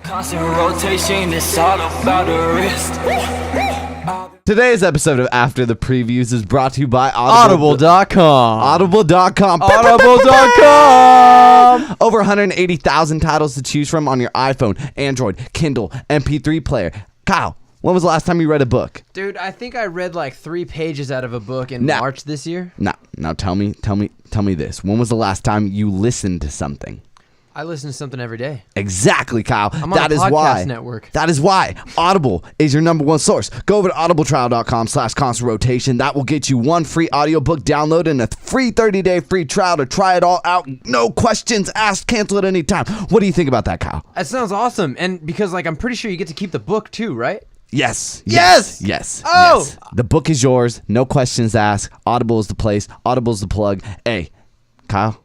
Constant rotation, it's all about the wrist. Today's episode of After the Previews is brought to you by Audible.com. Audible.com. Audible.com. Over 180,000 titles to choose from on your iPhone, Android, Kindle, MP3 player. Kyle, when was the last time you read a book? Dude, I think I read like 3 pages out of a book in March this year. Now tell me this. When was the last time you listened to something? I listen to something every day. Exactly, Kyle. I'm on a podcast network. That is why Audible is your number one source. Go over to audibletrial.com/constant rotation. That will get you 1 free audiobook download and a free 30-day free trial to try it all out. No questions asked. Cancel at any time. What do you think about that, Kyle? That sounds awesome. And because I'm pretty sure you get to keep the book too, right? Yes. Oh! Yes. The book is yours. No questions asked. Audible is the place. Audible is the plug. Hey, Kyle.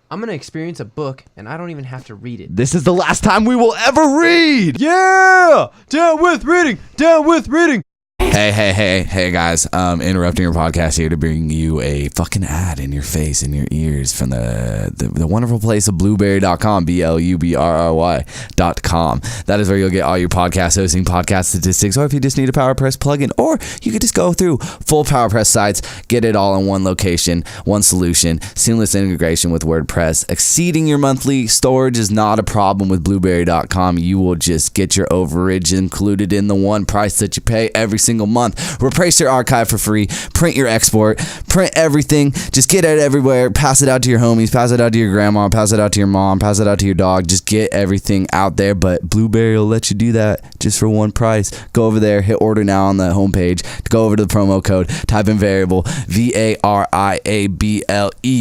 I'm going to experience a book, and I don't even have to read it. This is the last time we will ever read. Yeah! Down with reading! Down with reading! Hey guys, interrupting your podcast here to bring you a fucking ad in your face, in your ears from the wonderful place of blueberry.com, BLUBRRY.com. That is where you'll get all your podcast hosting, podcast statistics, or if you just need a PowerPress plugin, or you could just go through full PowerPress sites, get it all in one location, one solution, seamless integration with WordPress. Exceeding your monthly storage is not a problem with blueberry.com. You will just get your overage included in the one price that you pay every single month. Replace your archive for free. Print your export. Print everything. Just get it everywhere. Pass it out to your homies. Pass it out to your grandma. Pass it out to your mom. Pass it out to your dog. Just get everything out there. But Blueberry will let you do that just for one price. Go over there. Hit order now on the homepage. Go over to the promo code. Type in variable. VARIABLE.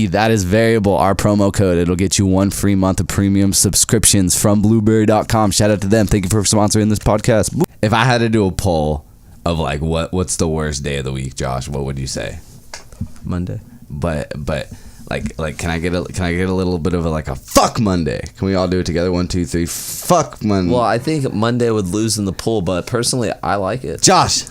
That is variable. Our promo code. It'll get you 1 free month of premium subscriptions from Blueberry.com. Shout out to them. Thank you for sponsoring this podcast. If I had to do a poll of like what's the worst day of the week, Josh, what would you say? Monday. But like can I get a little bit of a fuck Monday? Can we all do it together? 1, 2, 3. Fuck Monday. Well, I think Monday would lose in the poll, but personally, I like it. Josh,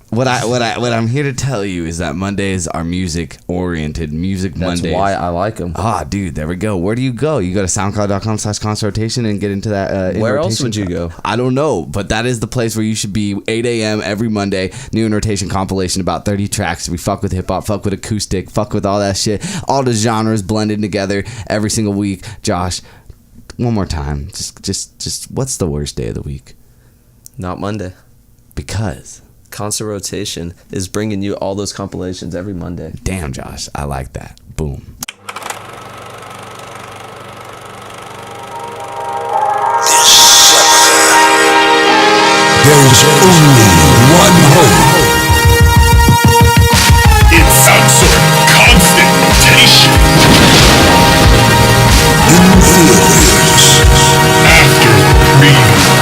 what I'm here to tell you is that Mondays are music oriented. Mondays. That's why I like them. Ah, dude, there we go. Where do you go? You go to soundcloud.com/constant and get into that. Where else would you go? I don't know, but that is the place where you should be. 8 a.m. every Monday. New in rotation compilation, about 30 tracks. We fuck with hip hop, fuck with acoustic, fuck with all that shit. All the genres blended together every single week. Josh, one more time. Just what's the worst day of the week? Not Monday. Because Constant Rotation is bringing you all those compilations every Monday. damn, Josh, I like that. Boom. There's only one hope. It's some sort of constant rotation. In theaters. After the previews.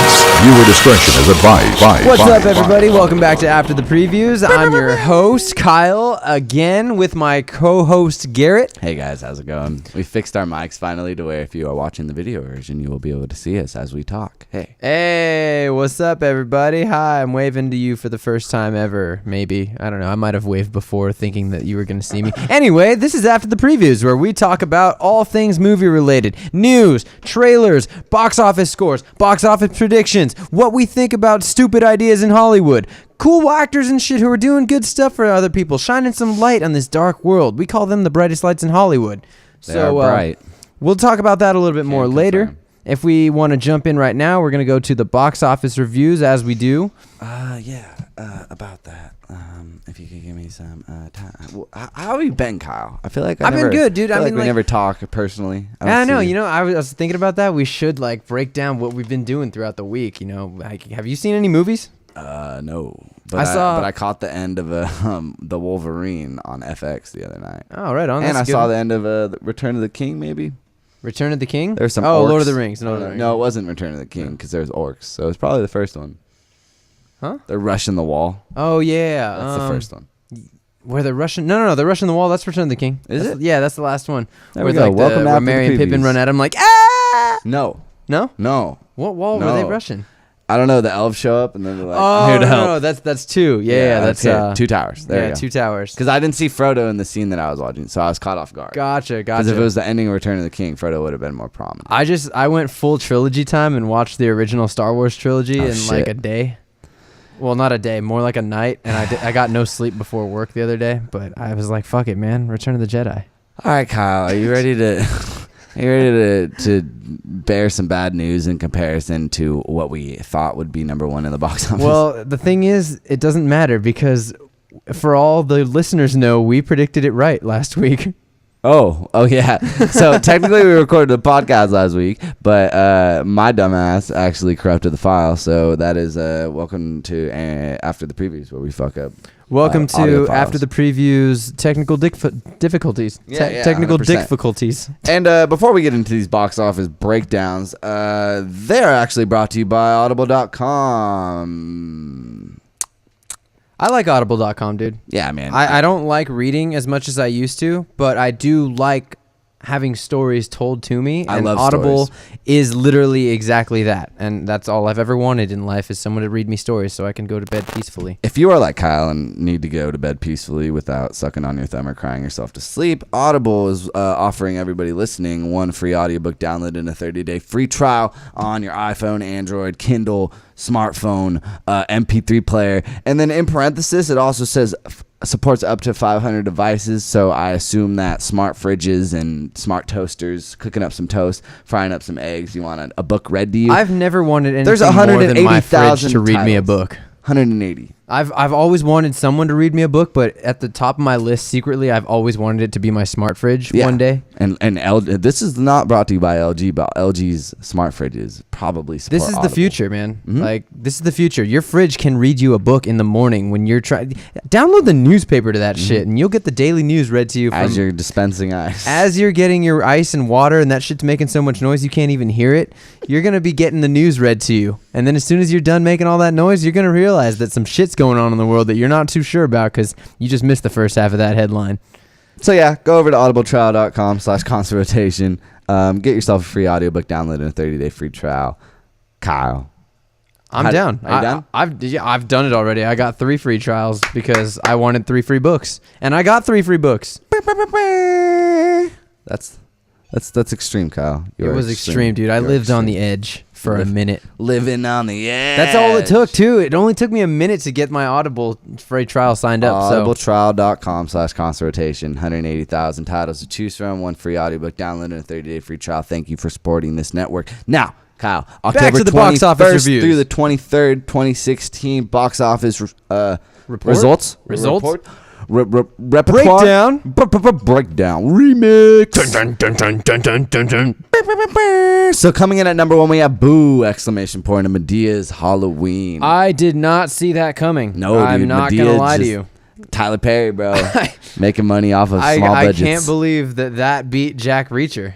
Viewer discretion is advised. What's up, everybody? Welcome back to After the Previews. I'm your host, Kyle, again with my co-host, Garrett. Hey guys, how's it going? We fixed our mics finally to where if you are watching the video version, you will be able to see us as we talk. Hey, what's up, everybody? Hi, I'm waving to you for the first time ever. Maybe. I don't know. I might have waved before thinking that you were going to see me. Anyway, this is After the Previews, where we talk about all things movie-related. News, trailers, box office scores, box office predictions, what we think about stupid ideas in Hollywood, cool actors and shit who are doing good stuff for other people, shining some light on this dark world. We call them the brightest lights in Hollywood. They are bright. We'll talk about that a little bit more later. confirm. If we want to jump in right now, we're going to go to the box office reviews as we do. About that. If you could give me some time. How have you been, Kyle? I feel like I've been good, dude. I I mean, mean, we like- never talk personally. I know, I was thinking about that. We should break down what we've been doing throughout the week. Have you seen any movies? No. But I caught the end of the Wolverine on FX the other night. Oh, right on. And That's I saw good. the end of Return of the King, maybe. Return of the King? There's some Lord orcs. of the Rings. No, it wasn't Return of the King because there's orcs. So it's probably the first one. Huh? They're rushing the wall. Oh, yeah. That's the first one. Where they're rushing? No, they're rushing the wall. That's Return of the King. Is it? Yeah, that's the last one. There where we go. Welcome to where After the Merry and Pippin Previews. run at him like, ah! No. No? What wall were they rushing? I don't know. The elves show up and then they're like, Oh I'm here to help. no, that's two. Yeah, that's okay. Two towers. There you go. Two towers. Because I didn't see Frodo in the scene that I was watching, so I was caught off guard. Gotcha. Because if it was the ending of Return of the King, Frodo would have been more prominent. I went full trilogy time and watched the original Star Wars trilogy in like a day. Well, not a day, more like a night, and I got no sleep before work the other day. But I was like, fuck it, man, Return of the Jedi. All right, Kyle, are you ready to? Are you ready to bear some bad news in comparison to what we thought would be number one in the box office? Well, the thing is, it doesn't matter because for all the listeners know, we predicted it right last week. Oh yeah. So technically we recorded the podcast last week, but my dumbass actually corrupted the file. So that is welcome to After the Previews where we fuck up. Welcome audio to files. After the Previews technical difficulties. Technical 100%. difficulties. And before we get into these box office breakdowns, they're actually brought to you by Audible.com. I like Audible.com, dude. Yeah, man. I don't like reading as much as I used to, but I do like having stories told to me. I And love Audible stories. is literally exactly that. And that's all I've ever wanted in life is someone to read me stories so I can go to bed peacefully. If you are like Kyle and need to go to bed peacefully without sucking on your thumb or crying yourself to sleep, Audible is offering everybody listening one free audiobook download and a 30-day free trial on your iPhone, Android, Kindle, smartphone, MP3 player. And then in parenthesis, it also says supports up to 500 devices. So I assume that smart fridges and smart toasters, cooking up some toast, frying up some eggs, you want a book read to you. I've never wanted anything There's more than my fridge 180,000 to read me a titles. book. 180. I've always wanted someone to read me a book, but at the top of my list secretly, I've always wanted it to be my smart fridge one day. And this is not brought to you by LG, but LG's smart fridges probably support This is the Audible. future, man. Mhm. Like, this is the future. Your fridge can read you a book in the morning when you're trying. Download the newspaper to that shit, and you'll get the daily news read to you from, As you're dispensing ice. as you're getting your ice and water, and that shit's making so much noise you can't even hear it. You're gonna be getting the news read to you, and then as soon as you're done making all that noise, you're gonna realize that some shit's going on in the world that you're not too sure about because you just missed the first half of that headline. So yeah, go over to audibletrial.com/constant-rotation. Get yourself a free audiobook download and a 30-day free trial. Kyle. I'm down. Are you done? I've done it already. I got 3 free trials because I wanted 3 free books, and I got 3 free books. That's extreme, Kyle. It was extreme, dude. I lived on the edge for a minute. Living on the edge. That's all it took, too. It only took me a minute to get my Audible free trial signed up. So audibletrial.com/constant-rotation. 180,000 titles to choose from. 1 free audiobook download and a 30-day free trial. Thank you for supporting this network. Now, Kyle, October to the box office 21st reviews. through the 23rd, 2016 box office Report? results. Results? Report. Repertoire. Breakdown. Breakdown. Remix. So coming in at number 1, we have Boo! Exclamation point, and Medea's Halloween. I did not see that coming. No, I'm dude, not Madea going to lie to just- you. Tyler Perry, bro. Making money off of small I budgets. can't believe that beat Jack Reacher.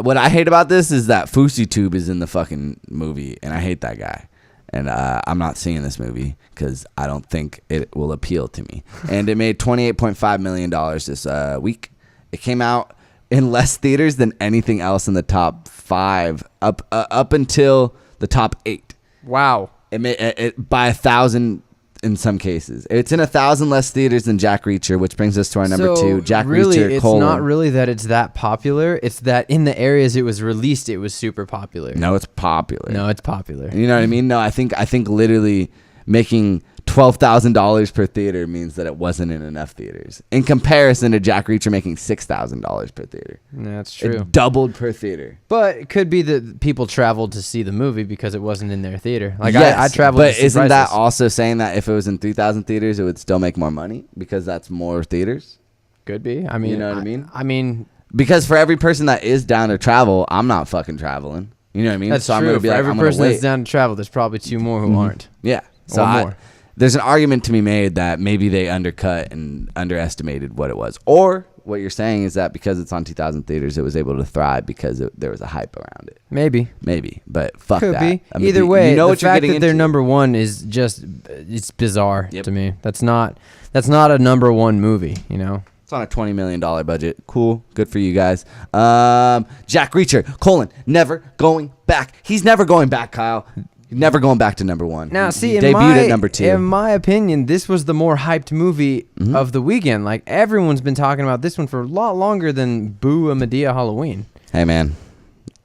What I hate about this is that FouseyTube is in the fucking movie, and I hate that guy. And I'm not seeing this movie because I don't think it will appeal to me. And it made $28.5 million this week. It came out in less theaters than anything else in the top 5 up until the top 8. Wow. It made it by 1,000 in some cases. It's in 1,000 less theaters than Jack Reacher, which brings us to our number 2, Jack really, Reacher: it's not really that it's that popular. It's that in the areas it was released, it was super popular. No, it's popular. No, it's popular. You know what I mean? No, I think literally making $12,000 per theater means that it wasn't in enough theaters. In comparison to Jack Reacher making $6,000 per theater. No, that's true. It doubled per theater. But it could be that people traveled to see the movie because it wasn't in their theater. Like Yes, I traveled. but to see isn't that Priceless. also saying that if it was in 3,000 theaters, it would still make more money because that's more theaters? Could be. I mean, You know what I mean? I mean, Because for every person that is down to travel, I'm not fucking traveling. You know what I mean? that's so true. I'm gonna be For like, every I'm gonna person wait. that's down to travel, there's probably 2 more who aren't. Yeah. So Or more. There's an argument to be made that maybe they undercut and underestimated what it was. Or what you're saying is that because it's on 2,000 theaters, it was able to thrive because there was a hype around it. Maybe. Maybe. But fuck Could that. be. I mean, Either way, you know the what you're fact getting that they're into. number 1 is just, it's bizarre Yep. to me. That's not a number 1 movie, you know? It's on a $20 million budget. Cool. Good for you guys. Jack Reacher, never going back. He's never going back, Kyle. Never going back to number one. Now, see, debuted at number 2. In my opinion, this was the more hyped movie of the weekend. Like, everyone's been talking about this one for a lot longer than Boo a Medea Halloween. Hey, man,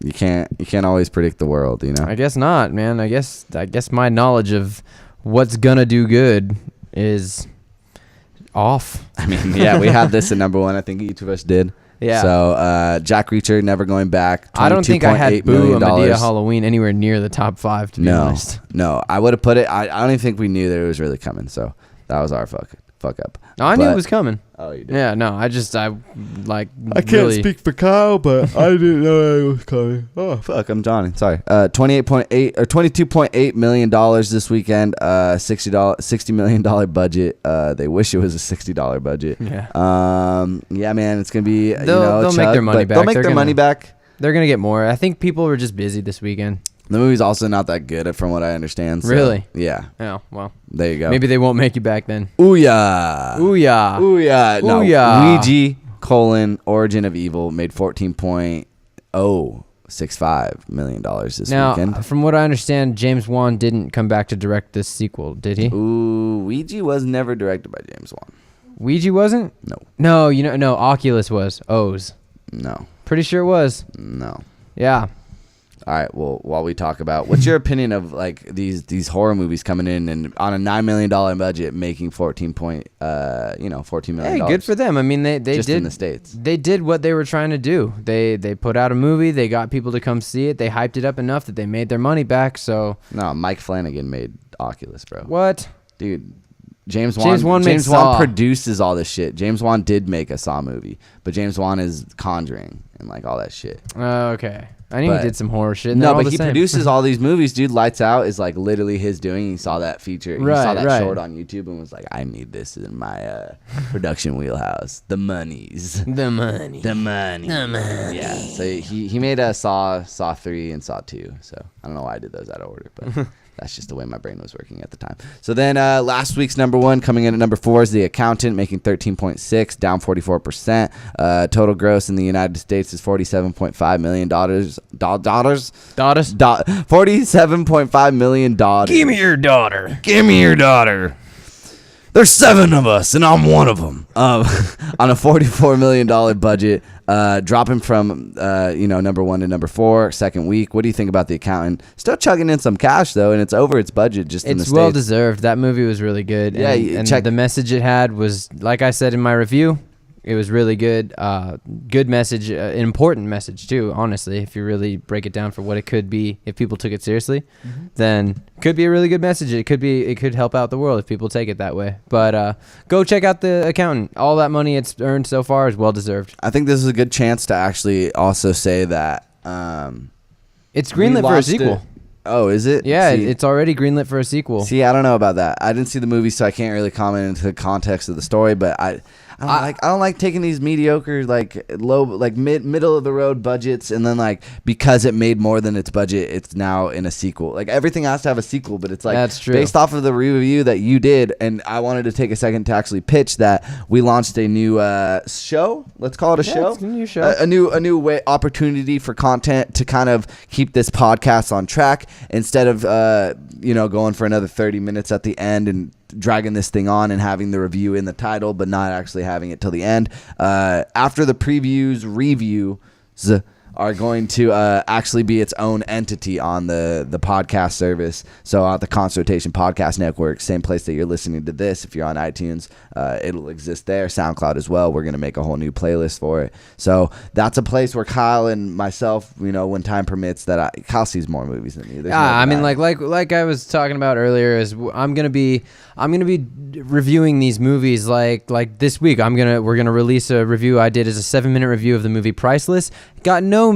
you can't always predict the world, you know. I guess not, man. I guess my knowledge of what's gonna do good is off. I mean, yeah, we have this at number 1. I think each of us did. Yeah. So Jack Reacher, Never Going Back. I don't think I had Boo a $22.8 Medea Halloween anywhere near the top 5, to be honest. No, I would have put it. I don't even think we knew that it was really coming. So that was our fuck up. No, I knew it was coming. Oh, you did. Yeah, no, I can't really, speak for Kyle, but I didn't know it was coming. Oh, fuck, I'm Johnny. Sorry. 28.8 or $22.8 million this weekend. $60 million budget. They wish it was a $60 budget. Yeah. Yeah, man, it's gonna be. They'll make their money back. They'll make their money back. They're gonna get more. I think people were just busy this weekend. The movie's also not that good, from what I understand. So, Really? Yeah. Oh, well. There you go. Maybe they won't make you back then. Ouya. Ouya. Ouya. No. Ouya. Ouija: Origin of Evil made $14.065 million this weekend. Now, from what I understand, James Wan didn't come back to direct this sequel, did he? Ooh, Ouija was never directed by James Wan. Ouija wasn't? No. No, Oculus was. O's. No. Pretty sure it was. No. Yeah. All right. Well, while we talk about, what's your opinion of like these horror movies coming in and on a $9 million budget making $14 million? Hey, good for them. I mean, they just did in the States. They did what they were trying to do. They put out a movie. They got people to come see it. They hyped it up enough that they made their money back. So no, Mike Flanagan made Oculus, bro. What? Dude, James Wan produces all this shit. James Wan did make a Saw movie, but James Wan is Conjuring and like all that shit. Okay. I knew he did some horror shit. No, but he produces all these movies, dude. Lights Out is like literally his doing. He saw that feature. He saw that short on YouTube and was like, I need this in my production wheelhouse. The monies. The money. Yeah. So he made a Saw 3 and Saw 2. So I don't know why I did those out of order, but that's just the way my brain was working at the time. So then last week's number 1 coming in at number 4 is The Accountant, making 13.6, down 44%. Total gross in the United States is $47.5 million. $47.5 million. Give me your daughter. Give me your daughter. There's 7 of us, and I'm one of them. On a $44 million budget, dropping from number 1 to number 4, second week. What do you think about The Accountant? Still chugging in some cash though, and it's over its budget just in the States. It's well deserved. That movie was really good. Yeah, and the message it had was, like I said in my review, it was really good. Good message, an important message too. Honestly, if you really break it down for what it could be, if people took it seriously, then it could be a really good message. It could help out the world if people take it that way. But go check out The Accountant. All that money it's earned so far is well deserved. I think this is a good chance to actually also say that it's greenlit for a sequel. Oh, is it? Yeah, it's already greenlit for a sequel. See, I don't know about that. I didn't see the movie, so I can't really comment into the context of the story. But I don't like taking these mediocre, like low, like middle of the road budgets, and then like because it made more than its budget, it's now in a sequel. Like everything has to have a sequel, but it's like that's true. Based off of the review that you did, and I wanted to take a second to actually pitch that we launched a new show. Let's call it a show. It's a new show. A new way opportunity for content to kind of keep this podcast on track instead of going for another 30 minutes at the end and dragging this thing on and having the review in the title but not actually having it till the end. After the reviews are going to actually be its own entity on the podcast service. So the Consultation Podcast Network, same place that you're listening to this. If you're on iTunes, it'll exist there. SoundCloud as well. We're going to make a whole new playlist for it. So that's a place where Kyle and myself, when time permits, Kyle sees more movies than me. I mean, like I was talking about earlier, is I'm gonna be reviewing these movies like this week. We're gonna release a review I did as a 7-minute review of the movie Priceless. Got no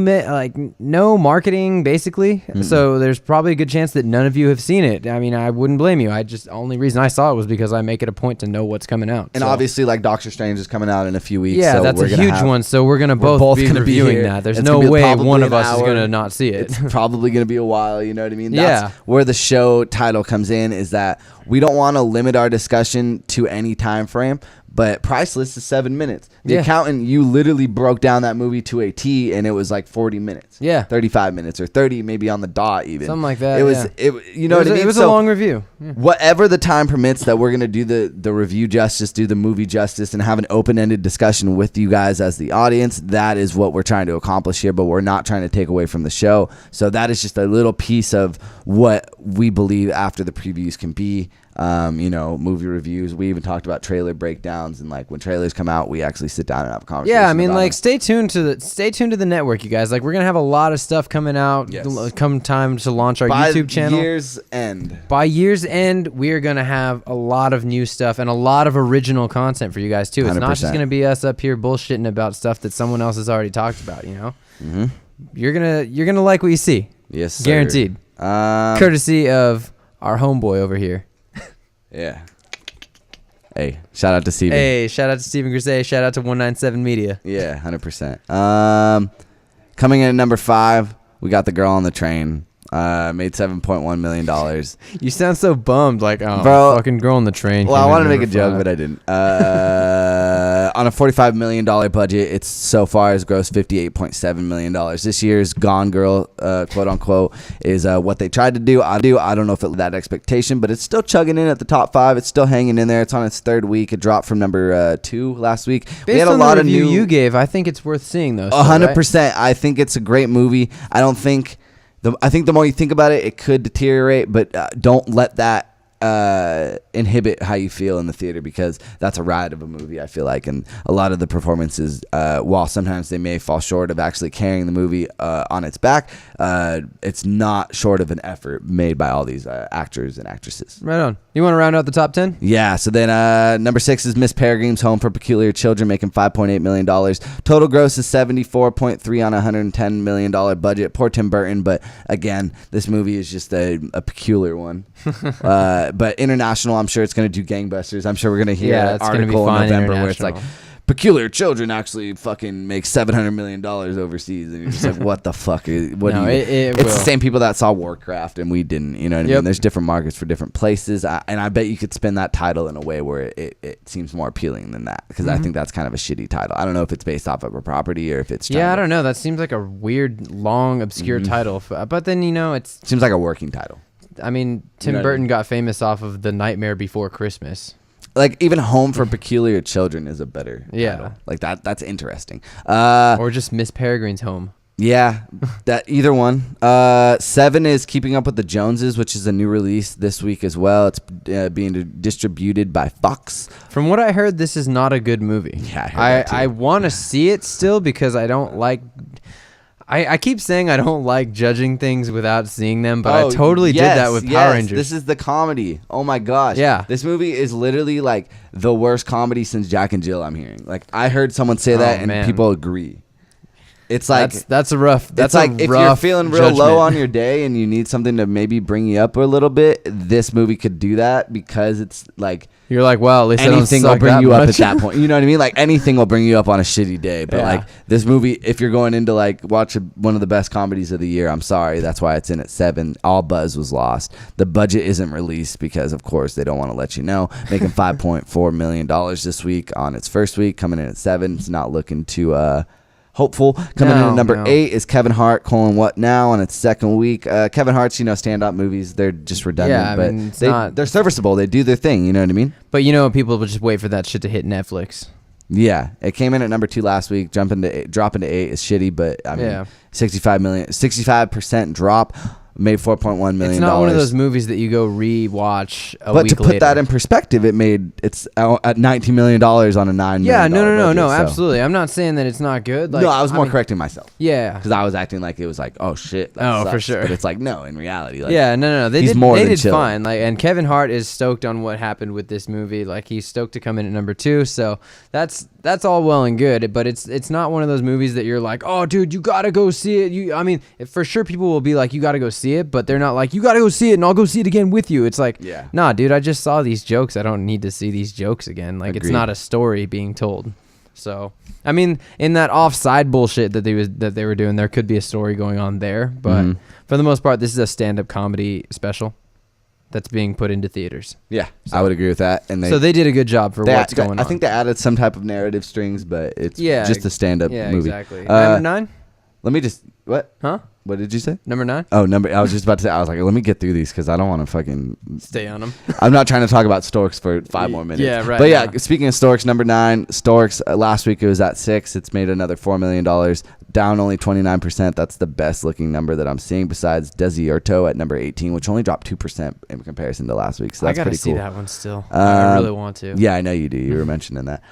marketing basically, so there's probably a good chance that none of you have seen it. I mean, I wouldn't blame you. Only reason I saw it was because I make it a point to know what's coming out. And obviously, like Doctor Strange is coming out in a few weeks. Yeah, so that's a huge one. So we're gonna both be reviewing that. There's no way one of us is gonna not see it. It's probably gonna be a while. You know what I mean? Yeah. That's where the show title comes in. Is that we don't want to limit our discussion to any time frame, but Priceless is 7 minutes. The Yeah. Accountant, you literally broke down that movie to a T, and it was like 40 minutes. Yeah. 35 minutes or 30 maybe on the dot even. Something like that, It was, yeah. you know what I mean? It was So a long review. Yeah. whatever the time permits that we're going to do the review justice, do the movie justice, and have an open-ended discussion with you guys as the audience, that is what we're trying to accomplish here, but we're not trying to take away from the show. So that is just a little piece of what we believe after the previews can be. Movie reviews. We even talked about trailer breakdowns, and like when trailers come out, we actually sit down and have a conversation. Yeah, I mean, about like, them. stay tuned to the network, you guys. Like, we're gonna have a lot of stuff coming out. Yes. Come time to launch our by YouTube channel. year's end. By year's end, we are gonna have a lot of new stuff and a lot of original content for you guys too. It's not just 100%. gonna be us up here bullshitting about stuff that someone else has already talked about. You know, you're gonna like what you see. Yes, sir. Guaranteed. Courtesy of our homeboy over here. Yeah. Hey, shout out to Steven. Hey, shout out to Stephen Grisey. Shout out to 197 Media. Yeah, 100%. Coming in at number 5, we got The Girl on the Train. Made $7.1 million. You sound so bummed, like, oh, Bro, fucking Girl on the Train. Well, I came in wanted to make a number joke, 5. but I didn't. On a $45 million budget, it's so far has grossed $58.7 million. This year's Gone Girl, quote unquote, is what they tried to do. I don't know if it that expectation, but it's still chugging in at the top 5. It's still hanging in there. It's on its 3rd week. It dropped from number 2 last week. Based we had a on lot the of review new. you gave, I think it's worth seeing, though. 100%. I think it's a great movie. I don't think. I think the more you think about it, it could deteriorate, but don't let that inhibit how you feel in the theater, because that's a ride of a movie, I feel like. And a lot of the performances, while sometimes they may fall short of actually carrying the movie on its back, it's not short of an effort made by all these actors and actresses. Right on. You want to round out the top 10? Yeah, so then number 6 is Miss Peregrine's Home for Peculiar Children, making $5.8 million. Total gross is $74.3 on a $110 million budget. Poor Tim Burton, but again, this movie is just a peculiar one. But international, I'm sure it's going to do gangbusters. I'm sure we're going to hear an it's gonna be article in fine November where it's like, international. Peculiar Children actually fucking make $700 million overseas, and you're just like, what the fuck? It's the same people that saw Warcraft and we didn't. You know what I mean? There's different markets for different places, and I bet you could spin that title in a way where it seems more appealing than that, because I think that's kind of a shitty title. I don't know if it's based off of a property or if it's I don't know. That seems like a weird, long, obscure title. But then, it's... seems like a working title. I mean, Tim know what I Burton mean? got famous off of The Nightmare Before Christmas. Like, even Home for Peculiar Children is a better title. Like that's interesting. Or just Miss Peregrine's Home. Yeah, that either one. 7 is Keeping Up with the Joneses, which is a new release this week as well. It's being distributed by Fox. From what I heard, this is not a good movie. Yeah, I heard that too. I want to see it still, because I don't like... I keep saying I don't like judging things without seeing them, but I totally did that with Power Rangers. This is the comedy. Oh my gosh. Yeah. This movie is literally like the worst comedy since Jack and Jill, I'm hearing. Like, I heard someone say that, and man. people agree. It's like that's a rough. That's it's like a if rough you're feeling real judgment. low on your day and you need something to maybe bring you up a little bit, this movie could do that, because it's like You're like, well, at least anything I don't will bring suck you that up at much. that point. You know what I mean? Like, anything will bring you up on a shitty day. But like this movie, if you're going into like watch one of the best comedies of the year, I'm sorry, that's why it's in at 7. All buzz was lost. The budget isn't released because, of course, they don't want to let you know. Making $5.4 million this week on its first week, coming in at 7. It's not looking too hopeful. Coming in at number 8 is Kevin Hart, What Now, on its second week. Kevin Hart's, stand-up movies, they're just redundant, Yeah, I mean, but they're serviceable. They do their thing, you know what I mean? But people will just wait for that shit to hit Netflix. Yeah, it came in at number 2 last week. Dropping to 8 is shitty, but I mean, 65% drop. Made $4.1 million. It's not one of those movies that you go re-watch a but week to put later. that in perspective, it's at $19 million on a $9 million Yeah, no, budget, so. absolutely. I'm not saying that it's not good. Like, No, I was more correcting myself. Yeah. Because I was acting like it was like, oh shit. That Oh, for sucks. sure. But it's like, no, in reality. Like, Yeah, no. They he's did, more they than did chill. fine. Like, and Kevin Hart is stoked on what happened with this movie. Like, he's stoked to come in at number 2. So that's all well and good. But it's not one of those movies that you're like, oh, dude, you gotta go see it. I mean, for sure, people will be like, you gotta go see it, but they're not like, you gotta go see it, and I'll go see it again with you. It's like, nah, dude, I just saw these jokes. I don't need to see these jokes again. Like, it's not a story being told. So, I mean, in that offside bullshit that they were doing, there could be a story going on there. But for the most part, this is a stand-up comedy special. that's being put into theaters. Yeah, I would agree with that. And So they did a good job for what's going on. I think they added some type of narrative strings, but it's just a stand-up movie. Yeah, exactly. Number 9? Let me just what? Huh? What did you say? Number 9? Oh, I was just about to say. I was like, let me get through these because I don't want to fucking Stay on them. I'm not trying to talk about Storks for 5 more minutes. Yeah, right. But yeah, speaking of Storks, number 9, Storks. Last week it was at 6. It's made another $4 million, down only 29%. That's the best looking number that I'm seeing. Besides Desierto at number 18, which only dropped 2% in comparison to last week. So that's pretty cool. I gotta see that one still. I really want to. Yeah, I know you do. You were mentioning that.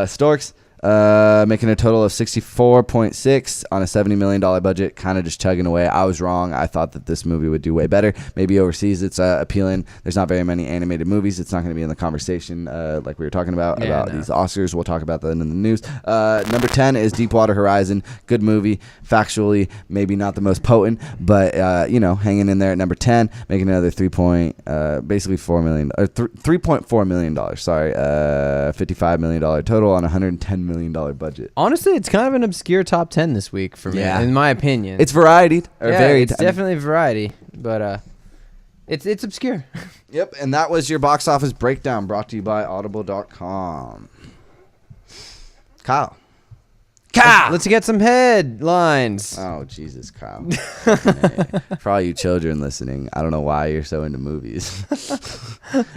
Storks. Making a total of 64.6 on a $70 million budget, kind of just chugging away. I was wrong. I thought that this movie would do way better. Maybe overseas it's appealing. There's not very many animated movies. It's not going to be in the conversation like we were talking about these Oscars. We'll talk about that in the news. Number 10 is Deepwater Horizon. Good movie. Factually, maybe not the most potent, but hanging in there at number 10, making another basically $4 million, or $3.4 million. Sorry, $55 million total on $110 million budget. Honestly, it's kind of an obscure top 10 this week for me, in my opinion. It's varied or varied. It's definitely variety, but it's obscure. Yep, and that was your box office breakdown brought to you by Audible.com. Kyle. Let's get some headlines. Oh, Jesus, Kyle. For all you children listening, I don't know why you're so into movies.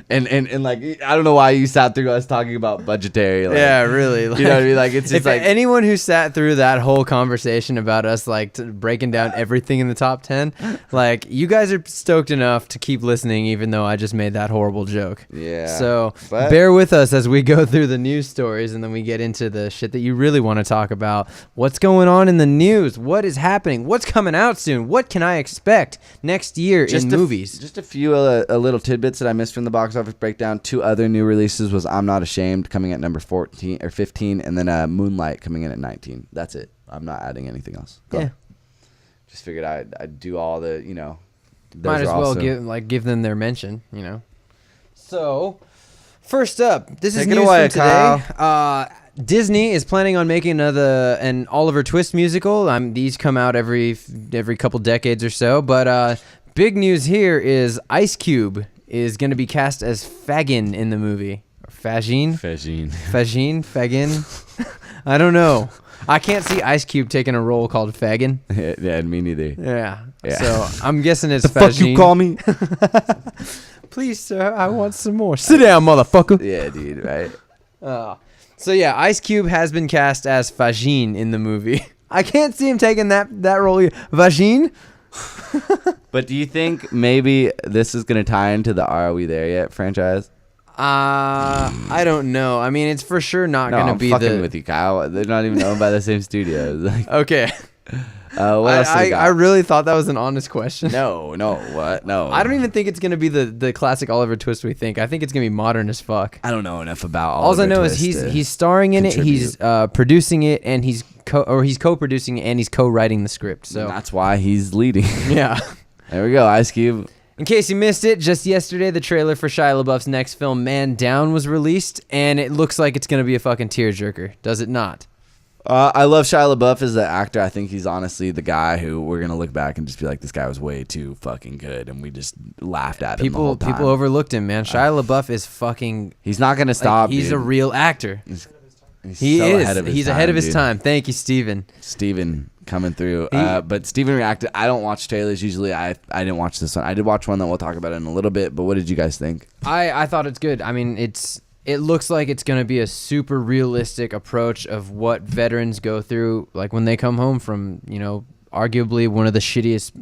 and like, I don't know why you sat through us talking about budgetary. Like, yeah, really. Like, you know what I mean? Like, it's just like anyone who sat through that whole conversation about us like breaking down everything in the top 10, like, you guys are stoked enough to keep listening, even though I just made that horrible joke. Yeah. So bear with us as we go through the news stories, and then we get into the shit that you really want to talk about. What's going on in the news? What is happening? What's coming out soon? What can I expect next year in movies? Just a few little tidbits that I missed from the box office breakdown. 2 other new releases was I'm Not Ashamed coming at number 14 or 15, and then Moonlight coming in at 19. That's it. I'm not adding anything else. Go. Just figured I'd do all the, Might as well give them their mention, So, first up, this is news from today. Disney is planning on making an Oliver Twist musical. These come out every couple decades or so. But big news here is Ice Cube is going to be cast as Fagin in the movie. Or Fagin? Fagin? I don't know. I can't see Ice Cube taking a role called Fagin. Yeah, me neither. Yeah. So I'm guessing it's the Fagin. fuck you call me? Please, sir, I want some more. Sit down, motherfucker. Yeah, dude, right? So yeah, Ice Cube has been cast as Fagin in the movie. I can't see him taking that role. Fagin? But do you think maybe this is going to tie into the Are We There Yet franchise? I don't know. I mean, it's for sure not going to be fucking with you, Kyle. They're not even owned by the same studios. Like, okay. What else do we got? I really thought that was an honest question. No, what? No. I don't even think it's going to be the classic Oliver Twist we think. I think it's going to be modern as fuck. I don't know enough about All I know is he's starring in it, he's producing it, and he's co-producing it, and he's co-writing the script. So and that's why he's leading. Yeah. There we go, Ice Cube. In case you missed it, just yesterday the trailer for Shia LaBeouf's next film, Man Down, was released, and it looks like it's going to be a fucking tearjerker. Does it not? I love Shia LaBeouf as an actor. I think he's honestly the guy who we're going to look back and just be like, this guy was way too fucking good, and we just laughed at him the whole time. People overlooked him, man. Shia LaBeouf is fucking... He's not going to stop, He's dude. a real actor. He's ahead of his time. Thank you, Steven. Steven coming through. But Steven reacted. I don't watch trailers usually. I didn't watch this one. I did watch one that we'll talk about in a little bit, but what did you guys think? I thought it's good. I mean, it looks like it's going to be a super realistic approach of what veterans go through, like when they come home from, arguably one of the shittiest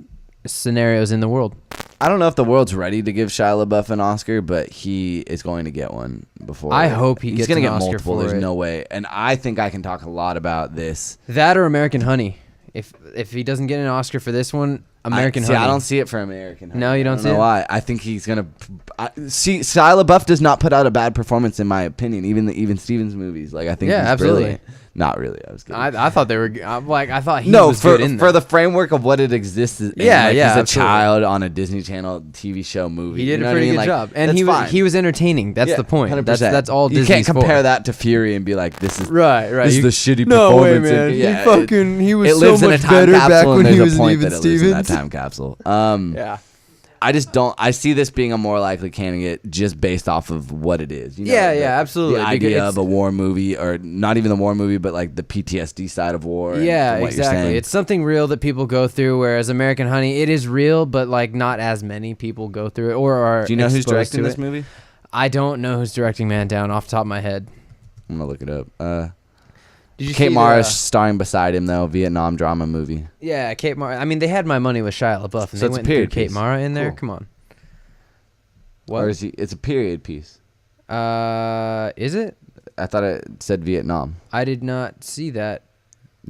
scenarios in the world. I don't know if the world's ready to give Shia LaBeouf an Oscar, but he is going to get one before. I hope he's going to get Oscar multiple. for There's it. no way. And I think I can talk a lot about this. That or American Honey. If he doesn't get an Oscar for this one, American Honey. I don't see it for American Honey. No, you don't see it? Why? I think he's going to... See, Shia LaBeouf does not put out a bad performance, in my opinion, even Steven's movies. Like, I think he's absolutely. Brilliant. Not really. I was kidding. I thought they were... I thought he was good in for the framework of what it exists in. Yeah, he's a absolutely. child on a Disney Channel TV show movie. He did a pretty good job. And he was entertaining. That's the point. 100%. That's all Disney's You can't compare for. that to Fury and be like, this is... Right. This is the shitty No way, performance. man. He was it so lives in a much time better back capsule, when and he there's was a point Even that it lives in that Stevens. time capsule. Yeah. I just don't. I see this being a more likely candidate just based off of what it is. You know, Absolutely. The idea of a war movie, or not even the war movie, but like the PTSD side of war. Yeah, and what you're saying. exactly. It's something real that people go through. Whereas American Honey, it is real, but like not as many people go through it or are. Do you know who's exposed directing to this it. movie? I don't know who's directing Man Down off the top of my head. I'm gonna look it up. Did you Kate see Mara the- starring beside him though, Vietnam drama movie. Yeah, Kate Mara. I mean, they had my money with Shia LaBeouf, and So they it's a went and threw period Kate piece. Mara in there. Cool. Come on. What? Or is he? It's a period piece. Is it? I thought it said Vietnam. I did not see that.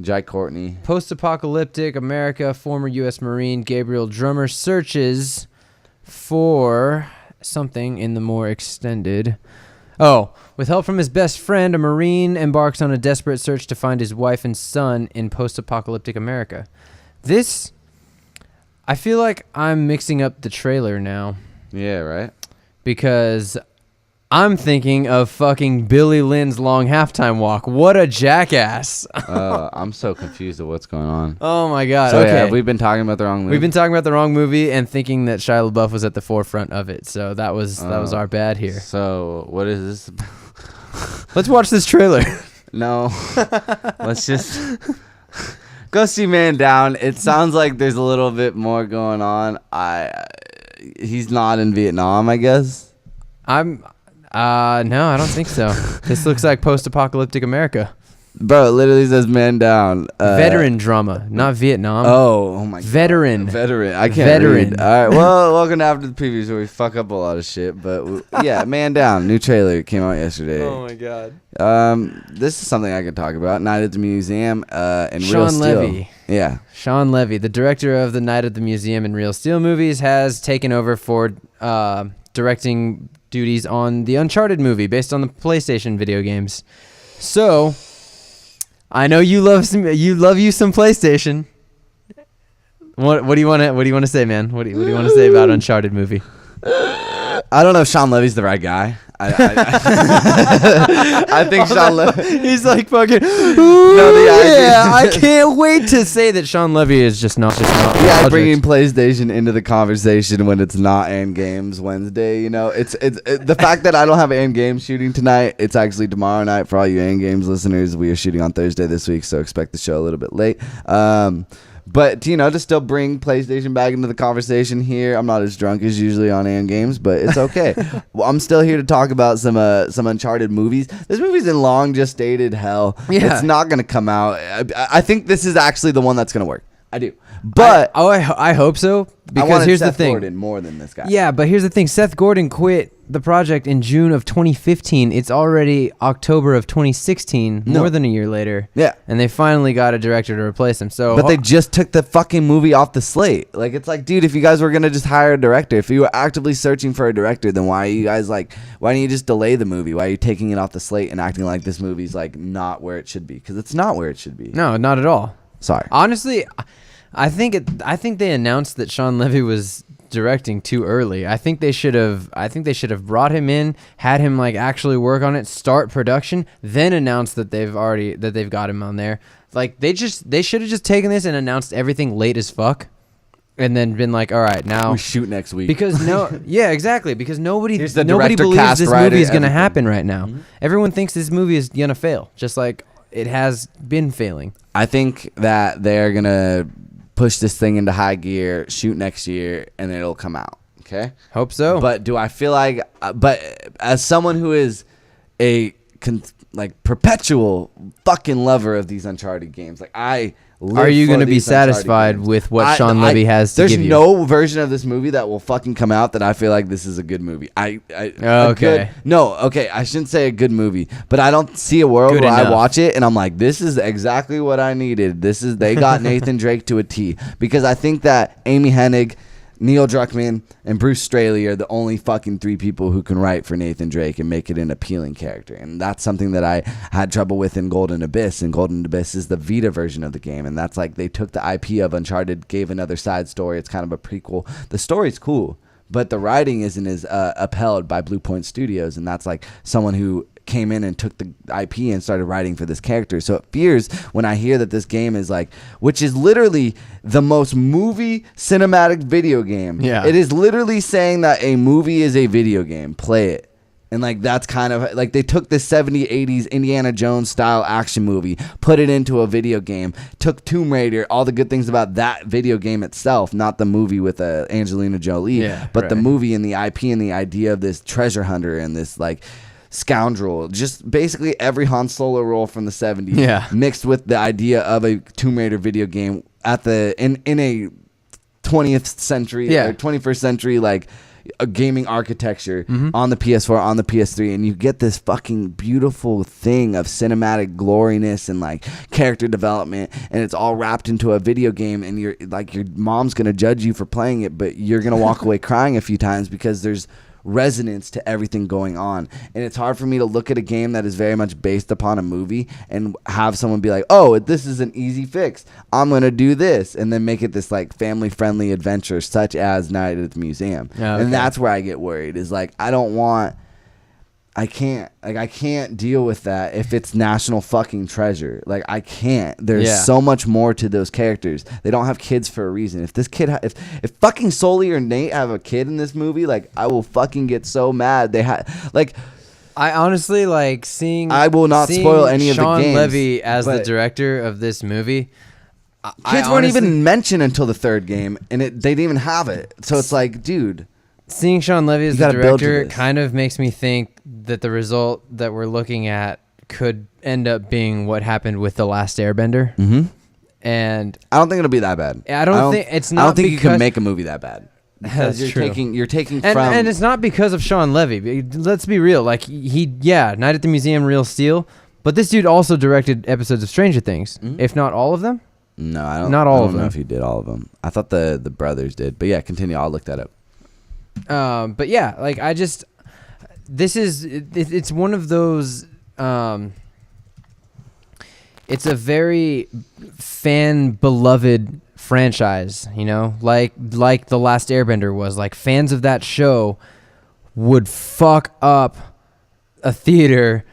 Jai Courtney. Post-apocalyptic America, former U.S. Marine Gabriel Drummer searches for something in the more extended. Oh, with help from his best friend, a Marine embarks on a desperate search to find his wife and son in post-apocalyptic America. This, I feel like I'm mixing up the trailer now Yeah, right. because I'm thinking of fucking Billy Lynn's Long Halftime Walk. What a jackass. I'm so confused of what's going on. Oh my God. So okay. yeah, we've been talking about the wrong movie. We've been talking about the wrong movie and thinking that Shia LaBeouf was at the forefront of it. So that was our bad here. So what is this? Let's watch this trailer. No, let's just go see Man Down. It sounds like there's a little bit more going on. He's not in Vietnam, I guess. No, I don't think so. This looks like post-apocalyptic America. Bro, it literally says Man Down. Veteran drama, not Vietnam. Oh my God. Veteran. I can't Veteran. read. All right, well, welcome to After the Previews where we fuck up a lot of shit. But yeah, Man Down, new trailer came out yesterday. Oh my God. This is something I could talk about. Night at the Museum and Real Sean Steel. Levy. Yeah. Sean Levy, the director of the Night at the Museum and Real Steel movies, has taken over for directing duties on the Uncharted movie based on the PlayStation video games. So, I know you love some PlayStation. What do you want to say, man? What do you want to say about Uncharted movie? I don't know if Sean Levy's the right guy. I think Sean Levy. He's like fucking. I can't wait to say that Sean Levy is just not. Yeah, bringing PlayStation into the conversation when it's not End Games Wednesday. You know, it's the fact that I don't have End Games shooting tonight. It's actually tomorrow night for all you End Games listeners. We are shooting on Thursday this week, so expect the show a little bit late. But, you know, to still bring PlayStation back into the conversation here, I'm not as drunk as usually on End Games, but it's okay. Well, I'm still here to talk about some Uncharted movies. This movie's in long gestated hell. Yeah. It's not going to come out. I think this is actually the one that's going to work. I do. But I hope so. Because here's Seth the thing. Gordon more than this guy. Yeah, but here's the thing. Seth Gordon quit the project in June of 2015. It's already October of 2016, more than a year later. Yeah. And they finally got a director to replace him. So, But they just took the fucking movie off the slate. Like, it's like, dude, if you guys were going to just hire a director, if you were actively searching for a director, then why don't you just delay the movie? Why are you taking it off the slate and acting like this movie's like not where it should be? Because it's not where it should be. No, not at all. Sorry. Honestly, I think they announced that Sean Levy was directing too early. I think they should have brought him in, had him like actually work on it, start production, then announce that they've got him on there. Like they should have just taken this and announced everything late as fuck. And then been like, all right, now We shoot next week. because exactly, because nobody Here's the believes director, cast, this writer, movie is going to everything. happen right now. Everyone thinks this movie is going to fail, just like it has been failing. I think that they're going to push this thing into high gear, shoot next year, and it'll come out. Okay? Hope so. But do I feel like, but as someone who is a perpetual fucking lover of these Uncharted games, like I live Are you going to be satisfied with what Sean Levy has to there's give you? no version of this movie that will fucking come out that I feel like this is a good movie. Okay. I shouldn't say a good movie, but I don't see a world Good where I enough. watch it and I'm like, this is exactly what I needed. They got Nathan Drake to a T, because I think that Amy Hennig, Neil Druckmann, and Bruce Straley are the only fucking three people who can write for Nathan Drake and make it an appealing character. And that's something that I had trouble with in Golden Abyss. And Golden Abyss is the Vita version of the game. And that's like they took the IP of Uncharted, gave another side story. It's kind of a prequel. The story's cool, but the writing isn't as upheld by Blue Point Studios. And that's like someone who came in and took the IP and started writing for this character. So it fears when I hear that this game is like, which is literally the most movie cinematic video game. Yeah. It is literally saying that a movie is a video game. Play it. And like that's kind of like they took this 70s, 80s Indiana Jones style action movie, put it into a video game, took Tomb Raider, all the good things about that video game itself, not the movie with Angelina Jolie, but the movie and the IP and the idea of this treasure hunter and this like scoundrel, just basically every Han Solo role from the 70s mixed with the idea of a Tomb Raider video game at the in a 20th century or 21st century like a gaming architecture on the PS4, on the PS3, and you get this fucking beautiful thing of cinematic gloriness and like character development, and it's all wrapped into a video game, and you're like, your mom's gonna judge you for playing it, but you're gonna walk away crying a few times because there's resonance to everything going on. And it's hard for me to look at a game that is very much based upon a movie and have someone be like, oh, this is an easy fix, I'm gonna do this, and then make it this like family friendly adventure such as Night at the Museum. And that's where I get worried, is like I can't deal with that if it's National fucking Treasure. Like I can't. There's so much more to those characters. They don't have kids for a reason. If this kid, if fucking Sully or Nate have a kid in this movie, like I will fucking get so mad. I honestly like seeing. I will not spoil any of the games. Sean Levy as the director of this movie. Kids weren't even mentioned until the third game, and they didn't even have it. So it's like, dude. Seeing Sean Levy as the director kind of makes me think that the result that we're looking at could end up being what happened with The Last Airbender. And I don't think it'll be that bad. I don't think it's not. I don't think you can make a movie that bad. That's you're true. You're taking and, from, and it's not because of Sean Levy. Let's be real. Like Night at the Museum, Real Steel. But this dude also directed episodes of Stranger Things, if not all of them. No, I don't. Not all I of don't know them. if he did all of them. I thought the brothers did. But yeah, continue. I'll look that up. But yeah, like it's one of those, it's a very fan beloved franchise, you know, like The Last Airbender was. Like fans of that show would fuck up a theater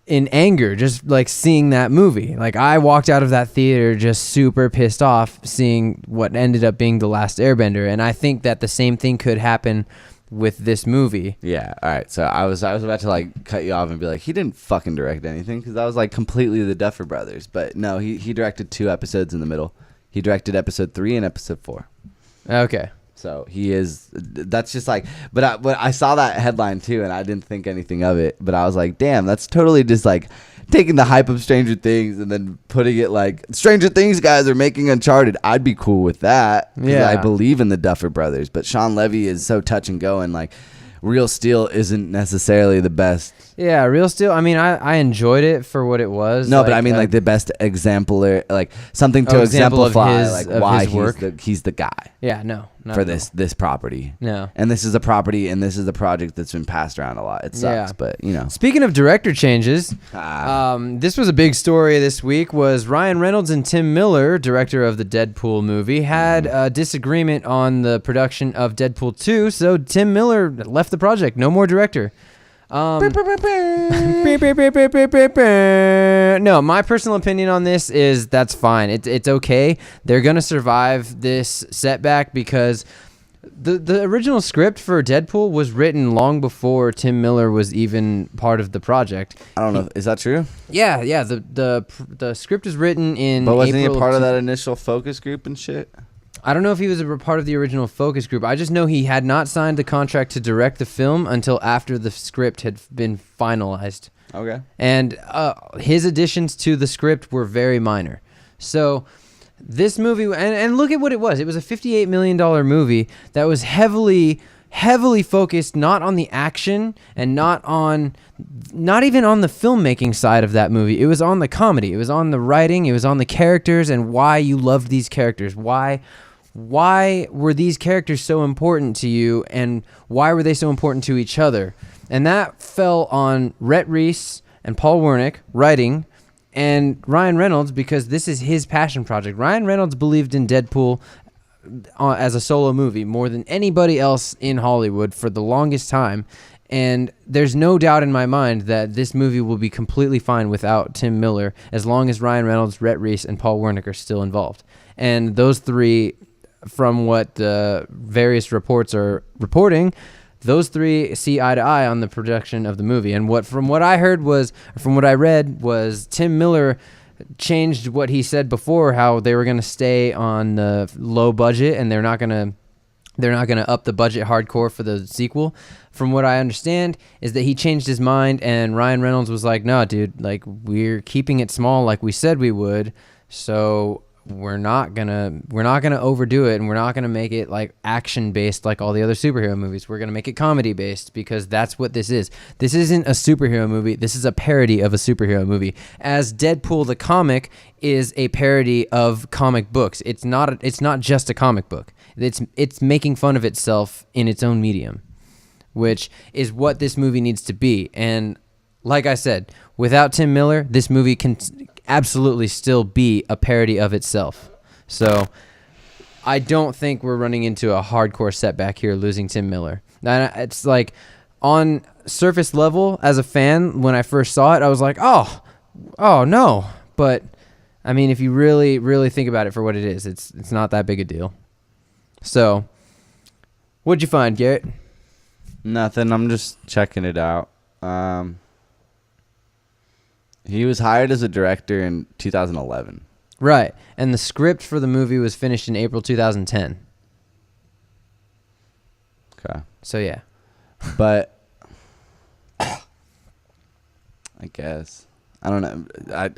in anger just like seeing that movie. Like I walked out of that theater just super pissed off seeing what ended up being The Last Airbender, and I think that the same thing could happen with this movie. Yeah. All right. So I was about to like cut you off and be like, he didn't fucking direct anything, because that was like completely the Duffer Brothers. But no, he directed 2 episodes in the middle. He directed episode 3 and episode 4. Okay. So he is. That's just like. But I saw that headline too, and I didn't think anything of it. But I was like, damn, that's totally just like taking the hype of Stranger Things and then putting it like, Stranger Things guys are making Uncharted. I'd be cool with that. Yeah. I believe in the Duffer Brothers, but Sean Levy is so touch and go, and like Real Steel isn't necessarily the best. Yeah, Real Steel. I mean, I enjoyed it for what it was. No, but I mean like the best exemplar, like something to exemplify like why he's the guy. Yeah, no. For this property. No. And this is a property, and this is a project that's been passed around a lot. It sucks, but you know. Speaking of director changes, this was a big story this week. Was Ryan Reynolds and Tim Miller, director of the Deadpool movie, had a disagreement on the production of Deadpool 2, so Tim Miller left the project. No more director. No, my personal opinion on this is that's fine. It's okay. They're gonna survive this setback because the original script for Deadpool was written long before Tim Miller was even part of the project. I don't know. Is that true? Yeah. The script is written in. But wasn't he a part of that initial focus group and shit? I don't know if he was a part of the original focus group. I just know he had not signed the contract to direct the film until after the script had been finalized. Okay. And his additions to the script were very minor. So this movie, and look at what it was. It was a $58 million movie that was heavily focused not on the action and not even on the filmmaking side of that movie. It was on the comedy. It was on the writing. It was on the characters and why you loved these characters. Why were these characters so important to you, and why were they so important to each other? And that fell on Rhett Reese and Paul Wernick writing, and Ryan Reynolds, because this is his passion project. Ryan Reynolds believed in Deadpool as a solo movie more than anybody else in Hollywood for the longest time, And there's no doubt in my mind that this movie will be completely fine without Tim Miller as long as Ryan Reynolds, Rhett Reese, and Paul Wernick are still involved. And those three, from what the various reports are reporting, those three see eye to eye on the production of the movie. And from what I read was Tim Miller changed what he said before, how they were going to stay on the low budget and they're not going to up the budget hardcore for the sequel. From what I understand is that he changed his mind and Ryan Reynolds was like, no, dude, like we're keeping it small like we said we would. So we're not gonna overdo it, and we're not gonna make it like action based like all the other superhero movies. We're gonna make it comedy based because that's what this is. This isn't a superhero movie. This is a parody of a superhero movie. As Deadpool the comic is a parody of comic books. It's not just a comic book. It's making fun of itself in its own medium, which is what this movie needs to be. And like I said, without Tim Miller, this movie can absolutely still be a parody of itself. So I don't think we're running into a hardcore setback here losing Tim Miller. And it's like on surface level, as a fan, when I first saw it, I was like, oh no. But I mean, if you really, really think about it for what it is, it's not that big a deal. So what'd you find, Garrett? Nothing. I'm just checking it out. He was hired as a director in 2011. Right. And the script for the movie was finished in April 2010. Okay. So, yeah. But I guess. I don't know.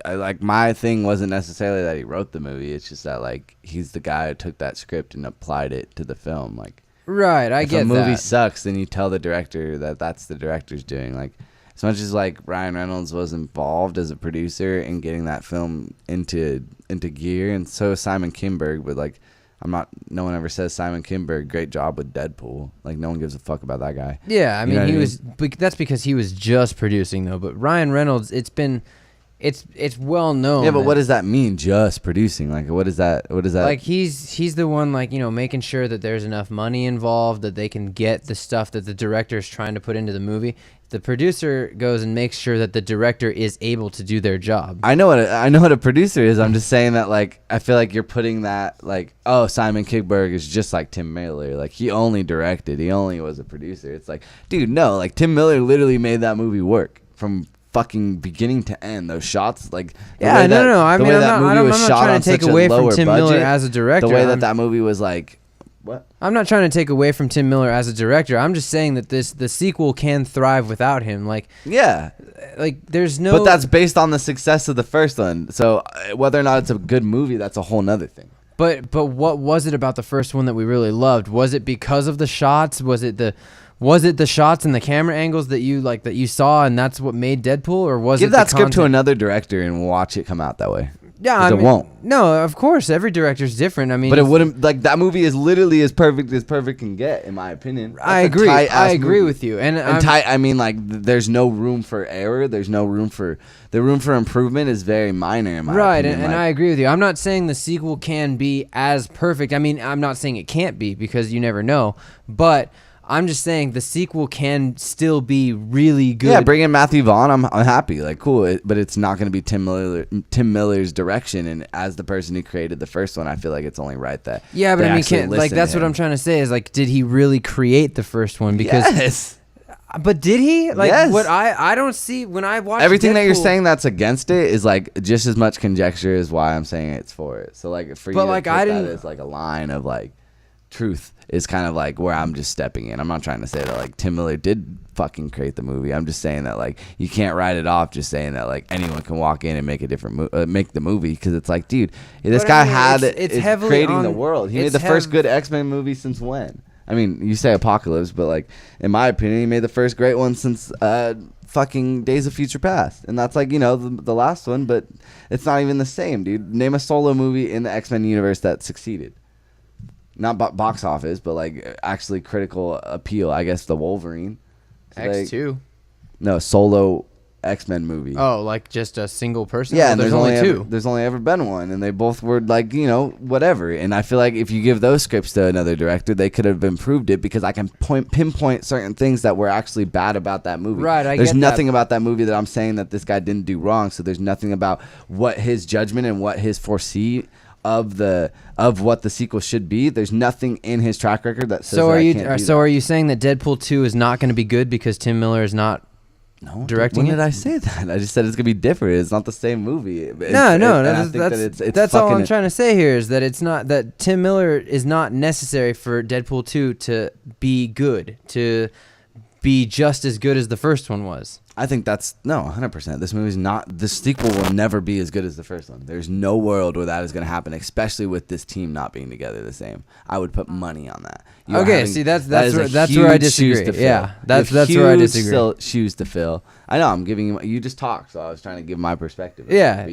I like, my thing wasn't necessarily that he wrote the movie. It's just that, like, he's the guy who took that script and applied it to the film. Like, right, I get that. If a movie sucks, then you tell the director that that's the director's doing. Like, as much as like Ryan Reynolds was involved as a producer in getting that film into gear, and so Simon Kinberg, but like no one ever says Simon Kinberg, great job with Deadpool. Like, no one gives a fuck about that guy. Yeah, I mean, he was, that's because he was just producing though. But Ryan Reynolds, it's well known. Yeah, but what does that mean? Just producing? Like, what is that? Like, he's the one, like, you know, making sure that there's enough money involved that they can get the stuff that the director is trying to put into the movie. The producer goes and makes sure that the director is able to do their job. I know what a producer is. I'm just saying that, like, I feel like you're putting that, like, oh, Simon Kinberg is just like Tim Miller. Like, he only directed. He only was a producer. It's like, dude, no. Like, Tim Miller literally made that movie work from fucking beginning to end. Those shots, like, yeah, no. I mean, I'm not trying to take away from Tim Miller as a director. The way that movie was like. What? I'm not trying to take away from Tim Miller as a director. I'm just saying that the sequel can thrive without him. Like, yeah, like there's no. But that's based on the success of the first one. So whether or not it's a good movie, that's a whole nother thing. But what was it about the first one that we really loved? Was it because of the shots? Was it the shots and the camera angles that you saw, and that's what made Deadpool, or was it? Give that script to another director and watch it come out that way. Yeah, I mean, it won't. No, of course, every director's different. I mean, but it wouldn't, like, that movie is literally as perfect can get, in my opinion. I agree with you. And I mean, like, there's no room for error. There's no room for the room for improvement is very minor, in my opinion. Right, and I agree with you. I'm not saying the sequel can be as perfect. I mean, I'm not saying it can't be, because you never know. But I'm just saying the sequel can still be really good. Yeah, bring in Matthew Vaughn. I'm happy. Like, cool. But it's not going to be Tim Miller's direction. And as the person who created the first one, I feel like it's only right that. Yeah, but I mean, that's what I'm trying to say is, like, did he really create the first one? Because yes. But did he? Like, yes. What I don't see when I watch everything Deadpool, that you're saying that's against it is, like, just as much conjecture as why I'm saying it's for it. So, like, for you to put that as, like, a line of, like, truth is kind of like where I'm just stepping in. I'm not trying to say that, like, Tim Miller did fucking create the movie. I'm just saying that, like, you can't write it off just saying that, like, anyone can walk in and make a different make the movie, because it's like, dude, this guy it's heavily creating the world. He made the first good X-Men movie since when? I mean, you say Apocalypse, but, like, in my opinion, he made the first great one since fucking Days of Future Past, and that's, like, you know, the last one, but it's not even the same, dude. Name a solo movie in the X-Men universe that succeeded. Not box office, but, like, actually critical appeal. I guess the Wolverine. X2. No, solo X-Men movie. Oh, like just a single person? Yeah, Well, and there's only two. There's only ever been one, and they both were like, whatever. And I feel like if you give those scripts to another director, they could have improved it because I can pinpoint certain things that were actually bad about that movie. Right, There's get nothing that. about that movie that I'm saying that this guy didn't do wrong. So there's nothing about what his judgment and what his foresee of what the sequel should be. There's nothing in his track record that says Are you saying that Deadpool 2 is not going to be good because Tim Miller is not directing when it? did I say that? I just said it's gonna be different. It's not the same movie. That's all I'm trying to say here is that it's not that Tim Miller is not necessary for Deadpool 2 to be good, to be just as good as the first one was. I think that's 100%. This movie's not. The sequel will never be as good as the first one. There's no world where that is going to happen, especially with this team not being together the same. I would put money on that. That's where I disagree. Yeah, that's where I disagree. Shoes to fill. I know. I'm giving you. You just talk, so I was trying to give my perspective. Yeah.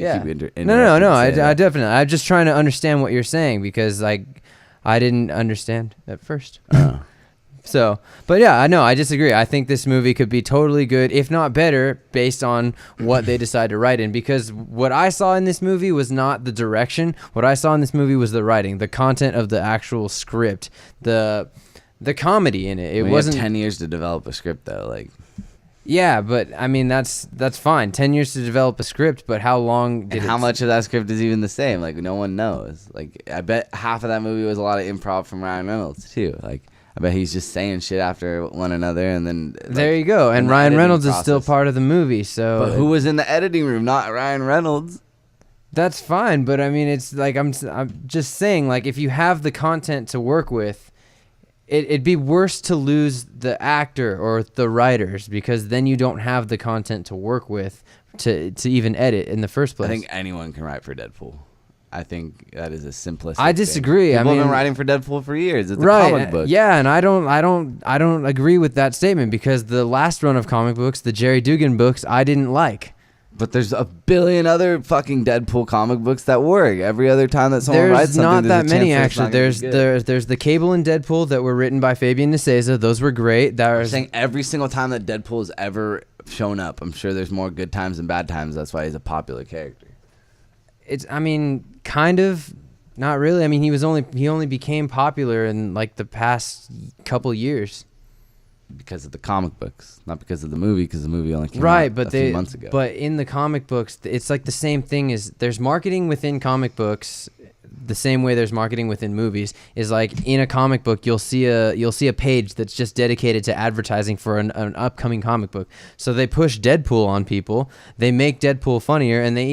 No. I definitely. I'm just trying to understand what you're saying because I didn't understand at first. So, but yeah, I know, I disagree. I think this movie could be totally good, if not better, based on what they decide to write in. Because what I saw in this movie was not the direction. What I saw in this movie was the writing, the content of the actual script, the comedy in it. It wasn't 10 years to develop a script, though. Like, yeah, but I mean that's fine. 10 years to develop a script, but how long did how much of that script is even the same? Like, no one knows. Like, I bet half of that movie was a lot of improv from Ryan Reynolds too. Like, I bet he's just saying shit after one another, and then there you go. And Ryan Reynolds is still part of the movie. So, but who was in the editing room? Not Ryan Reynolds. That's fine, but I mean, it's like I'm just saying, like if you have the content to work with, it'd be worse to lose the actor or the writers because then you don't have the content to work with to even edit in the first place. I think anyone can write for Deadpool. I think that is a simplistic. I disagree. People have been writing for Deadpool for years. It's right, a comic book. Yeah, and I don't agree with that statement because the last run of comic books, the Jerry Dugan books, I didn't like. But there's a billion other fucking Deadpool comic books that work. Every other time that someone writes something, there's not that many actually. There's the Cable and Deadpool that were written by Fabian Nicieza. Those were great. I'm saying every single time that Deadpool has ever shown up, I'm sure there's more good times than bad times. That's why he's a popular character. Kind of, not really. I mean, he only became popular in like the past couple years because of the comic books, not because of the movie. Because the movie only came out a few months ago. But in the comic books, it's like the same thing. Is there's marketing within comic books. The same way there's marketing within movies is like in a comic book you'll see a page that's just dedicated to advertising for an upcoming comic book. So they push Deadpool on people, they make Deadpool funnier, and they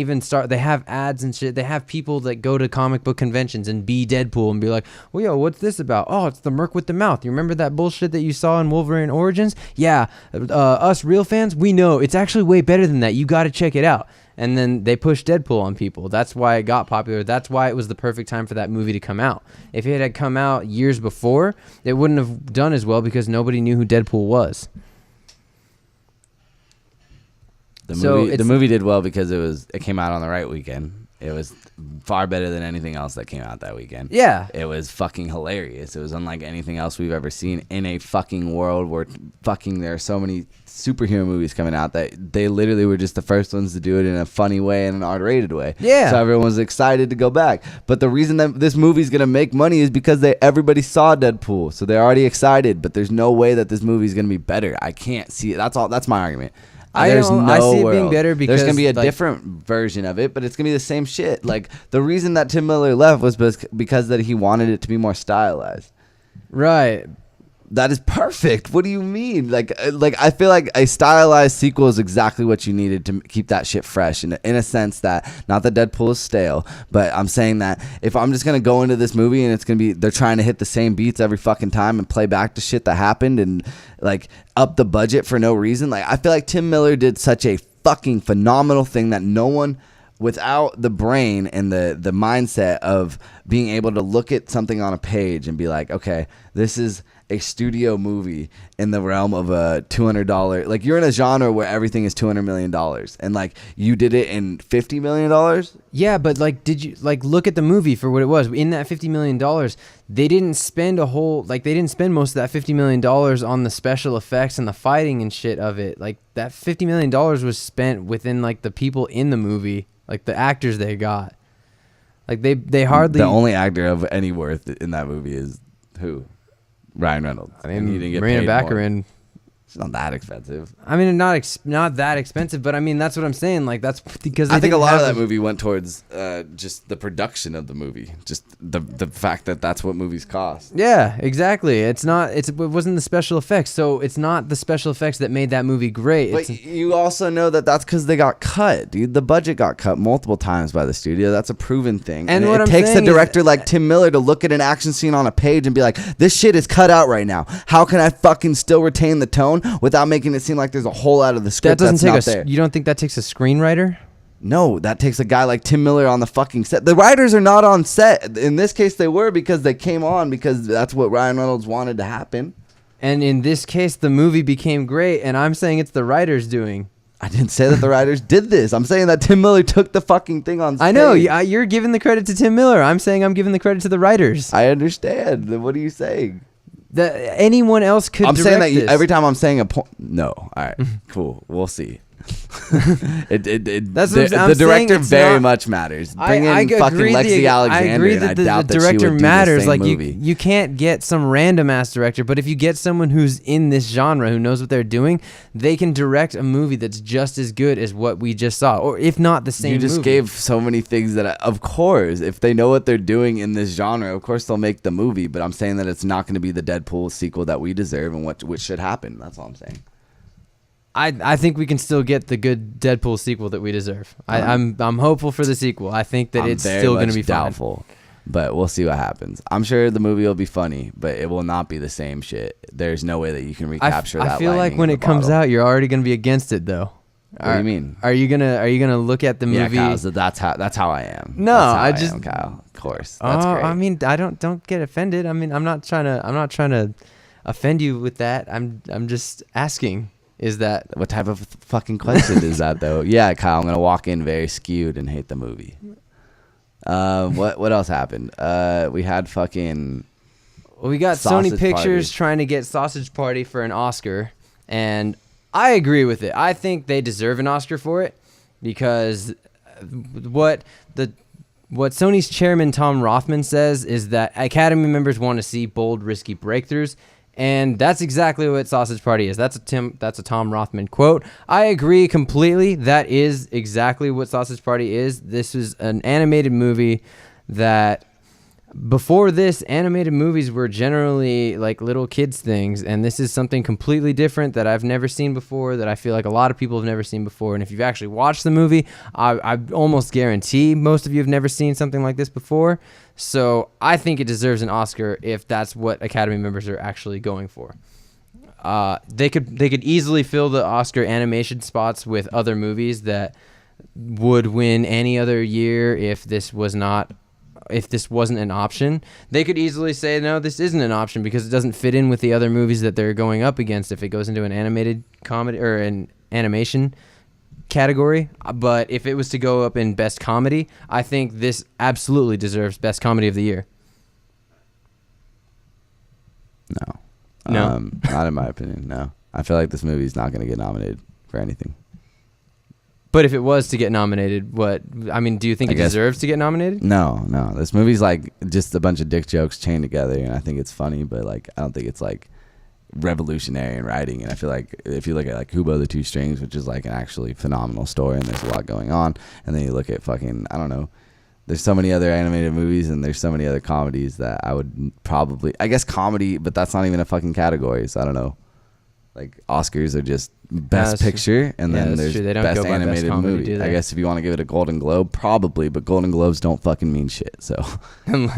have ads and shit. They have people that go to comic book conventions and be Deadpool and be like, well, yo, what's this about? Oh, it's the Merc with the mouth. You remember that bullshit that you saw in Wolverine Origins? Yeah, us real fans, we know it's actually way better than that. You got to check it out. And then they pushed Deadpool on people. That's why it got popular. That's why it was the perfect time for that movie to come out. If it had come out years before, it wouldn't have done as well because nobody knew who Deadpool was. The movie did well because it came out on the right weekend. It was far better than anything else that came out that weekend. Yeah. It was fucking hilarious. It was unlike anything else we've ever seen in a fucking world where fucking there are so many superhero movies coming out that they literally were just the first ones to do it in a funny way and an R-rated way. Yeah. So everyone was excited to go back. But the reason that this movie's going to make money is because everybody saw Deadpool. So they're already excited, but there's no way that this movie's going to be better. I can't see it. That's my argument. I see it being better because there's gonna be a different version of it, but it's gonna be the same shit. Like the reason that Tim Miller left was because that he wanted it to be more stylized. Right. That is perfect. What do you mean? Like I feel like a stylized sequel is exactly what you needed to keep that shit fresh. In a sense that not that Deadpool is stale, but I'm saying that if I'm just gonna go into this movie and it's gonna be they're trying to hit the same beats every fucking time and play back the shit that happened and like up the budget for no reason. Like I feel like Tim Miller did such a fucking phenomenal thing that no one without the brain and the mindset of being able to look at something on a page and be like, okay, this is a studio movie in the realm of a $200, like you're in a genre where everything is $200 million and like you did it in $50 million. Yeah, but like, did you like look at the movie for what it was? In that $50 million, they didn't spend they didn't spend most of that $50 million on the special effects and the fighting and shit of it. Like that $50 million was spent within like the people in the movie, like the actors they got. Like they hardly. The only actor of any worth in that movie is who? Ryan Reynolds. I mean, And he didn't get Marina paid more. Baccarin. It's not that expensive. I mean, not that expensive, but I mean that's what I'm saying. Like that's because I think a lot of that movie went towards just the production of the movie, just the fact that that's what movies cost. Yeah, exactly. It wasn't the special effects, so it's not the special effects that made that movie great. But you also know that that's because they got cut, dude. The budget got cut multiple times by the studio. That's a proven thing. And it what I'm takes a saying is- director like Tim Miller to look at an action scene on a page and be like, this shit is cut out right now. How can I fucking still retain the tone without making it seem like there's a hole out of the script that's not there? You don't think that takes a screenwriter? No, that takes a guy like Tim Miller on the fucking set. The writers are not on set. In this case, they were because they came on because that's what Ryan Reynolds wanted to happen. And in this case, the movie became great, and I'm saying it's the writers doing. I didn't say that the writers did this. I'm saying that Tim Miller took the fucking thing on stage. I know, you're giving the credit to Tim Miller. I'm saying I'm giving the credit to the writers. I understand. Then what are you saying? That anyone else could I'm direct saying that this. every time I'm saying a point. No. All right. Cool. We'll see. That's what the I'm saying, director it's very not- much matters. Bring I in fucking agree Lexi Alexander, I agree and I that doubt the that she director would matters. do the same Like movie. you can't get some random ass director, but if you get someone who's in this genre who knows what they're doing, they can direct a movie that's just as good as what we just saw, or if not the same. You just movie. gave so many things that, of course, if they know what they're doing in this genre, of course they'll make the movie. But I'm saying that it's not going to be the Deadpool sequel that we deserve and which should happen. That's all I'm saying. I think we can still get the good Deadpool sequel that we deserve. I'm hopeful for the sequel. I think that it's still going to be fine. doubtful, but we'll see what happens. I'm sure the movie will be funny, but it will not be the same shit. There's no way that you can recapture that. I feel like lightning when in it the comes bottle. out, you're already going to be against it, though. What do you mean? Are you gonna look at the movie? Yeah, Kyle, so that's how I am. No, That's how I am, Kyle. Of course, that's great. I mean, I don't get offended. I mean, I'm not trying to offend you with that. I'm just asking. Is that What type of fucking question is that, though? Yeah, Kyle, I'm gonna walk in very skewed and hate the movie. What else happened? We had fucking. Well, we got Sausage Sony Pictures Party. trying to get Sausage Party for an Oscar, and I agree with it. I think they deserve an Oscar for it because what Sony's chairman Tom Rothman says is that Academy members want to see bold, risky breakthroughs, and that's exactly what Sausage Party is. That's a Tom Rothman quote. I agree completely. That is exactly what Sausage Party is. This is an animated movie that. Before this, animated movies were generally like little kids things, and this is something completely different that I've never seen before, that I feel like a lot of people have never seen before. And if you've actually watched the movie, I almost guarantee most of you have never seen something like this before. So I think it deserves an Oscar if that's what Academy members are actually going for. They could easily fill the Oscar animation spots with other movies that would win any other year if this wasn't an option. They could easily say, no, this isn't an option because it doesn't fit in with the other movies that they're going up against if it goes into an animated comedy or an animation category. But if it was to go up in best comedy, I think this absolutely deserves best comedy of the year. No, not in my opinion. No, I feel like this movie's not going to get nominated for anything. But if it was to get nominated, do you think it deserves to get nominated? No. This movie's like just a bunch of dick jokes chained together, and I think it's funny, but like I don't think it's like revolutionary in writing. And I feel like if you look at like Kubo the Two Strings, which is like an actually phenomenal story, and there's a lot going on, and then you look at fucking, I don't know, there's so many other animated movies and there's so many other comedies that I would probably, I guess comedy, but that's not even a fucking category, so I don't know. Like Oscars are just best picture, and then there's true. They don't best go by best animated comedy, movie. do they? I guess if you want to give it a Golden Globe, probably, but Golden Globes don't fucking mean shit. So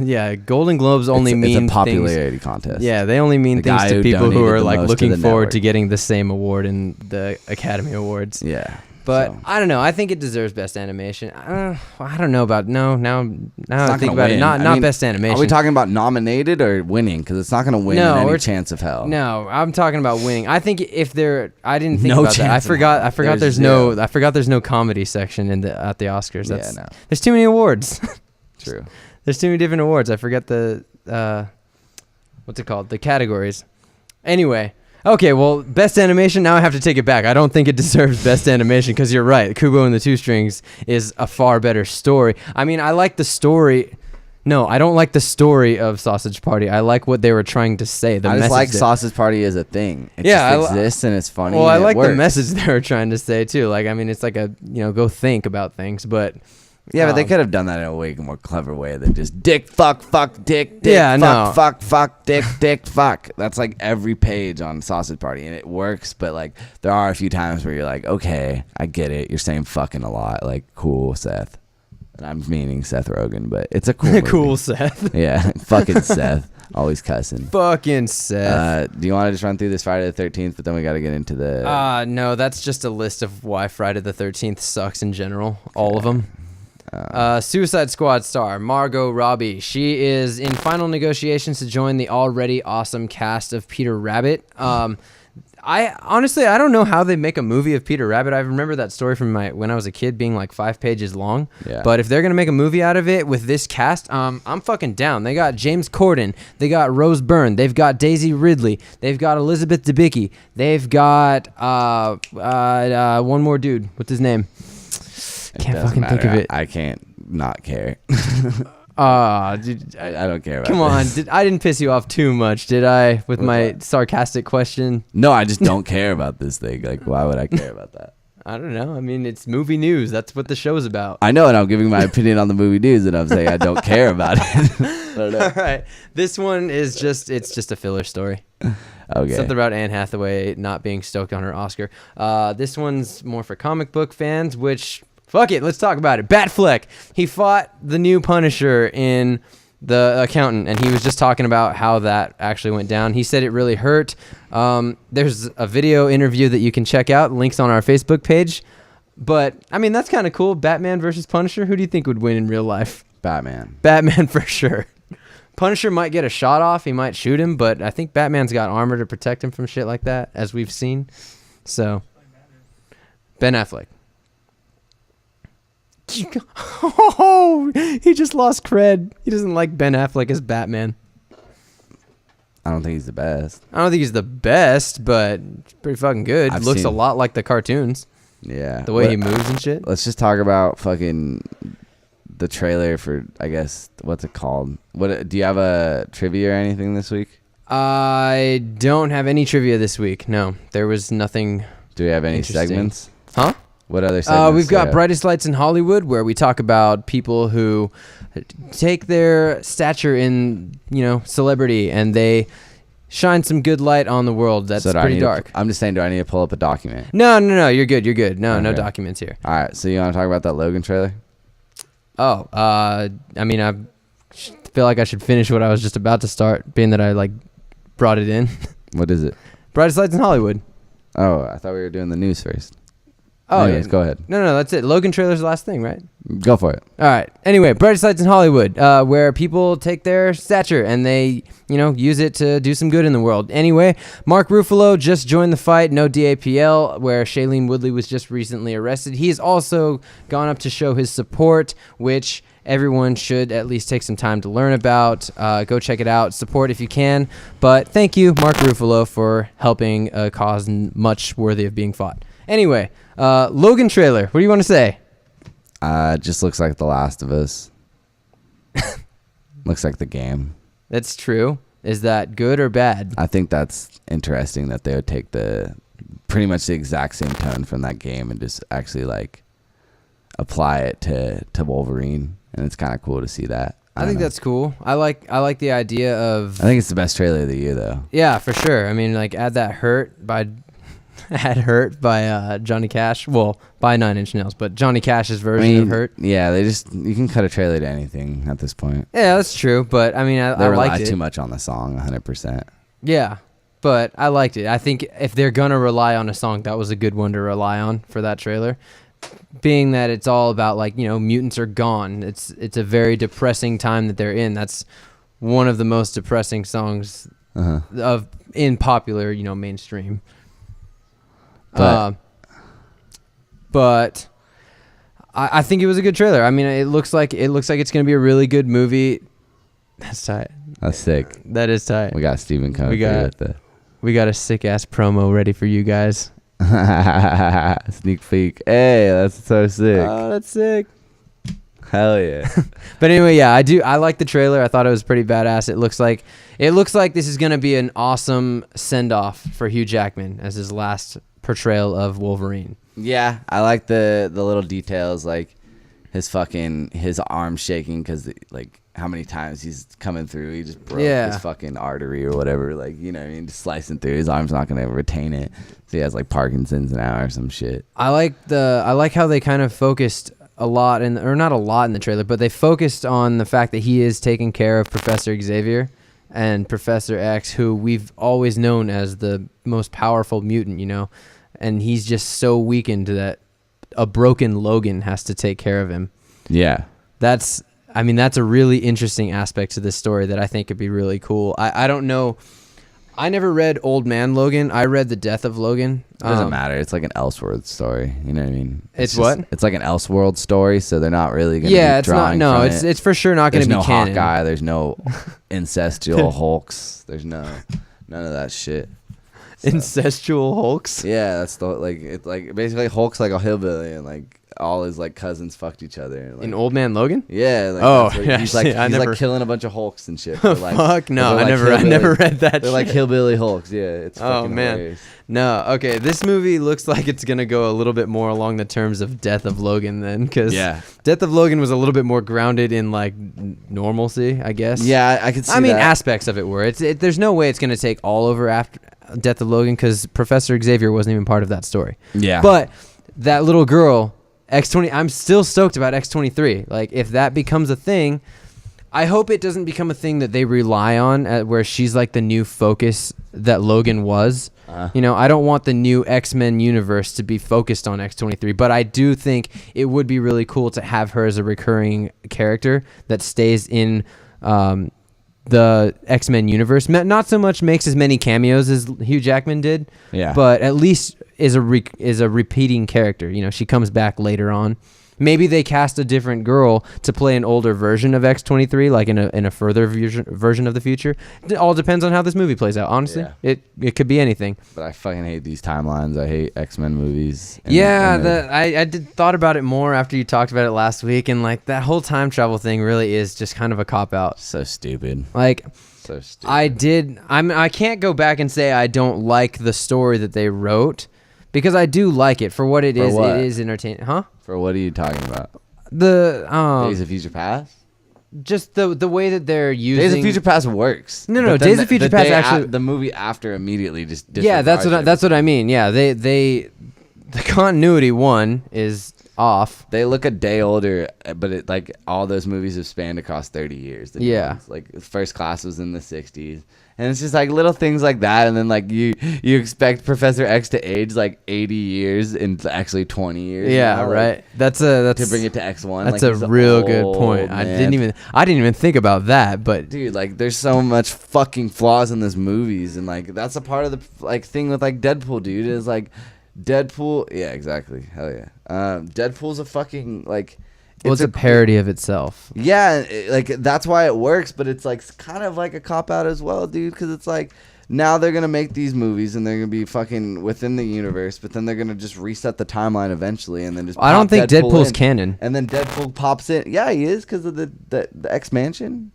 Yeah, Golden Globes only mean it's a popularity contest. Yeah, they only mean The things guy to who people who donated are the like most to looking the forward network. to getting the same award in the Academy Awards. Yeah. But So. I don't know. I think it deserves best animation. I don't know about now I think gonna about it. win. Not I mean, best animation. Are we talking about nominated or winning? Because it's not going to win No, in any we're chance of hell. No, I'm talking about winning. I think if there, I didn't think No about that. I chance in forgot. hell. I forgot. There's There's no comedy section at the Oscars. Yeah, no. There's too many awards. True. There's too many different awards. I forgot the what's it called? The categories. Anyway. Okay, well, best animation, now I have to take it back. I don't think it deserves best animation because you're right. Kubo and the Two Strings is a far better story. I mean, I like the story. No, I don't like the story of Sausage Party. I like what they were trying to say. I just like Sausage Party as a thing. It just exists and it's funny. Well, I and like it works. the message they were trying to say, too. Like, I mean, it's like a, go think about things, but... Yeah, but they could have done that in a way more clever way than just dick, fuck, dick, Yeah, fuck, no. fuck, dick, fuck. That's like every page on Sausage Party, and it works. But like, there are a few times where you're like, okay, I get it. You're saying fucking a lot. Like, cool, Seth. And I'm meaning Seth Rogen, but it's a cool movie. Cool, Seth. Yeah, fucking Seth. Always cussing. Fucking Seth. Do you want to just run through this Friday the 13th? But then we got to get into the... No, that's just a list of why Friday the 13th sucks in general. All of them. Suicide Squad star Margot Robbie. She is in final negotiations to join the already awesome cast of Peter Rabbit. I honestly, I don't know how they make a movie of Peter Rabbit. I remember that story from when I was a kid being like 5 pages long. Yeah. But if they're gonna make a movie out of it with this cast, I'm fucking down. They got James Corden, they got Rose Byrne, they've got Daisy Ridley, they've got Elizabeth Debicki, they've got one more dude. What's his name? Can't fucking think of it. I can't not care. Dude, I don't care about come on. this. I didn't piss you off too much, did I? With my sarcastic question? No, I just don't care about this thing. Like, why would I care about that? I don't know. I mean, it's movie news. That's what the show's about. I know, and I'm giving my opinion on the movie news, and I'm saying I don't care about it. I don't know. All right. This one is it's just a filler story. Okay. Something about Anne Hathaway not being stoked on her Oscar. This one's more for comic book fans, which... Fuck it, let's talk about it. Batfleck. He fought the new Punisher in The Accountant, and he was just talking about how that actually went down. He said it really hurt. There's a video interview that you can check out. Links on our Facebook page. But, I mean, that's kind of cool. Batman versus Punisher. Who do you think would win in real life? Batman. Batman for sure. Punisher might get a shot off. He might shoot him, but I think Batman's got armor to protect him from shit like that, as we've seen. So, Ben Affleck. Oh, he just lost cred. He doesn't like Ben Affleck as Batman. I don't think he's the best. I don't think he's the best, but it's pretty fucking good. I've Looks a seen- lot like the cartoons. Yeah. The way he moves and shit. Let's just talk about fucking the trailer for, I guess, what's it called? What do you have a trivia or anything this week? I don't have any trivia this week. No, there was nothing. Do we have any Interesting. segments? Huh? What other segments? We've got do we have? Brightest Lights in Hollywood, where we talk about people who take their stature in, celebrity, and they shine some good light on the world. That's So do I pretty need to- dark. I'm just saying, do I need to pull up a document? No, you're good. No Okay. documents here. All right, so you want to talk about that Logan trailer? Oh, I mean, I feel like I should finish what I was just about to start, being that I brought it in. What is it? Brightest Lights in Hollywood. Oh, I thought we were doing the news first. Oh, Anyways, yeah. go ahead. No, that's it. Logan trailer's the last thing, right? Go for it. All right. Anyway, Brightest Lights in Hollywood, where people take their stature and they, use it to do some good in the world. Anyway, Mark Ruffalo just joined the fight, no DAPL, where Shailene Woodley was just recently arrested. He's also gone up to show his support, which everyone should at least take some time to learn about. Go check it out. Support if you can. But thank you, Mark Ruffalo, for helping a cause much worthy of being fought. Anyway, Logan trailer. What do you want to say? It just looks like The Last of Us. Looks like the game. That's true. Is that good or bad? I think that's interesting that they would take pretty much the exact same tone from that game and just actually apply it to Wolverine, and it's kind of cool to see that. I think that's cool. I like the idea of. I think it's the best trailer of the year, though. Yeah, for sure. I mean, add that Hurt by Johnny Cash. Well, by 9 Inch Nails, but Johnny Cash's version of Hurt. Yeah, you can cut a trailer to anything at this point. Yeah, that's true. But I mean, I They rely liked it. too much on the song, 100%. Yeah, but I liked it. I think if they're gonna rely on a song, that was a good one to rely on for that trailer. Being that it's all about like, you know, mutants are gone. It's a very depressing time that they're in. That's one of the most depressing songs in popular, you know, mainstream. But I think it was a good trailer. I mean, it looks like it's gonna be a really good movie. That's tight. That's sick. That is tight. We got Steven coming. We got a sick ass promo ready for you guys. Sneak peek. Hey, that's so sick. Oh, that's sick. Hell yeah. But anyway, yeah, I like the trailer. I thought it was pretty badass. It looks like this is gonna be an awesome send off for Hugh Jackman as his last portrayal of Wolverine. Yeah, I like the little details, like his arm shaking because like how many times he's coming through. He just broke his fucking artery or whatever. Like, you know what I mean? Just slicing through. His arm's not gonna retain it. So he has like Parkinson's now or some shit. I like how they kind of focused a lot or not a lot in the trailer, but they focused on the fact that he is taking care of Professor Xavier and Professor X, who we've always known as the most powerful mutant, you know, and he's just so weakened that a broken Logan has to take care of him. Yeah. That's a really interesting aspect to this story that I think could be really cool. I don't know. I never read Old Man Logan. I read The Death of Logan. It doesn't matter. It's like an Elseworld story. You know what I mean? It's what? It's like an Elseworld story, so they're not really going to be it's not. drawing No, from it's for sure not going to be no canon. Hawkeye. There's no incestual Hulks. There's none of that shit. So. Incestual Hulks? Yeah, that's it's like basically Hulk's like a hillbilly and like all his like cousins fucked each other. And, like, In Old Man Logan? Yeah. Like, oh, like, yeah. He's like killing a bunch of Hulks and shit. Like, fuck no, like I never read that. They're like hillbilly Hulks. Yeah, it's fucking hilarious. No, okay. This movie looks like it's gonna go a little bit more along the terms of Death of Logan then, because Death of Logan was a little bit more grounded in like normalcy, I guess. Yeah, I could see. that. Aspects of it were. There's no way it's gonna take all over after Death of Logan because Professor Xavier wasn't even part of that story. Yeah, but that little girl. X20, I'm still stoked about X23. Like, if that becomes a thing, I hope it doesn't become a thing that they rely on, where she's like the new focus that Logan was. You know, I don't want the new X-Men universe to be focused on X23, but I do think it would be really cool to have her as a recurring character that stays in the X-Men universe. Not so much makes as many cameos as Hugh Jackman did, but at least is a repeating character. You know, she comes back later on. Maybe they cast a different girl to play an older version of X-23, like in a further version of the future. It all depends on how this movie plays out. Honestly, it could be anything. But I fucking hate these timelines. I hate X-Men movies. I thought about it more after you talked about it last week, and like that whole time travel thing really is just kind of a cop out. So stupid. Like, so stupid. I can't go back and say I don't like the story that they wrote, because I do like it for what it is. It is entertaining, huh? For what are you talking about? The Days of Future Past? Just the way that they're using Days of Future Past works. No, Days of Future Past actually the movie after immediately just that's what I mean. Yeah, the continuity one is off. They look a day older, but it like all those movies have spanned across 30 years. Like First Class was in the 60s. And it's just like little things like that, and then like you expect Professor X to age like 80 years in actually 20 years. Yeah, right. Like, that's to bring it to X1. That's like, a real good point. Man. I didn't even think about that, but dude, like there's so much fucking flaws in this movies, and like that's a part of the like thing with like Deadpool, dude. Is like Deadpool. Yeah, exactly. Hell yeah. Deadpool's a fucking like. It's a parody of itself. Yeah, like that's why it works, but it's like kind of like a cop out as well, dude, because it's like now they're gonna make these movies and they're gonna be fucking within the universe, but then they're gonna just reset the timeline eventually, and then just. I don't think Deadpool's canon. And then Deadpool pops in. Yeah, he is because of the X-Mansion.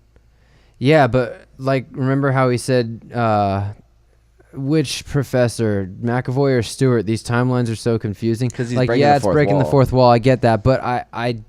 Yeah, but like remember how he said. Which professor, McAvoy or Stewart? These timelines are so confusing. Because he's like, breaking the fourth wall. I get that, but I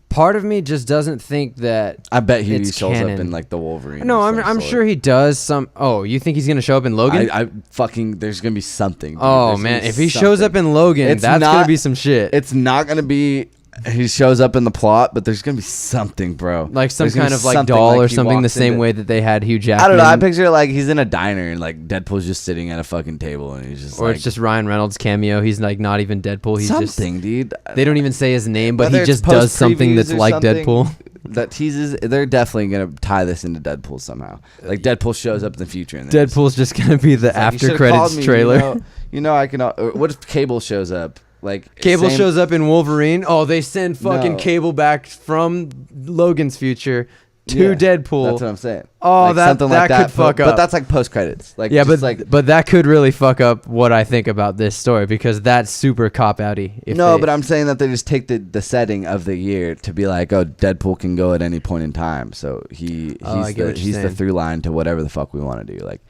part of me just doesn't think that. I bet he shows canon. up in like the Wolverine. No, I'm sure he does. Oh, you think he's gonna show up in Logan? I fucking there's gonna be something. Dude. Oh man, if he shows up in Logan, that's gonna be some shit. It's not gonna be he shows up in the plot, but there's gonna be something, bro. Like some There's gonna kind be of like something, doll like or he something, the walks same into- way that they had Hugh Jackman. I don't know. I picture like he's in a diner and like Deadpool's just sitting at a fucking table and he's just or like it's just Ryan Reynolds cameo. He's like not even Deadpool. He's something, dude. They don't even say his name, but Whether he it's just does something post-previews that's or like something Deadpool. That teases. They're definitely gonna tie this into Deadpool somehow. Like Deadpool shows up in the future. And they're just- Deadpool's just gonna be the it's like, you after should've credits called me, trailer. You know I can. What if Cable shows up? Like Cable same- shows up in Wolverine. Oh, they send fucking No. Cable back from Logan's future to Yeah, Deadpool. That's what I'm saying. Oh, Like, that- something that like could fuck but up. that's like post credits. Like Yeah, just but that could really fuck up what I think about this story because that's super cop outy. but I'm saying that they just take the setting of the year to be like, oh, Deadpool can go at any point in time. So I get what you're he's the saying. through line to whatever the fuck we want to do. Like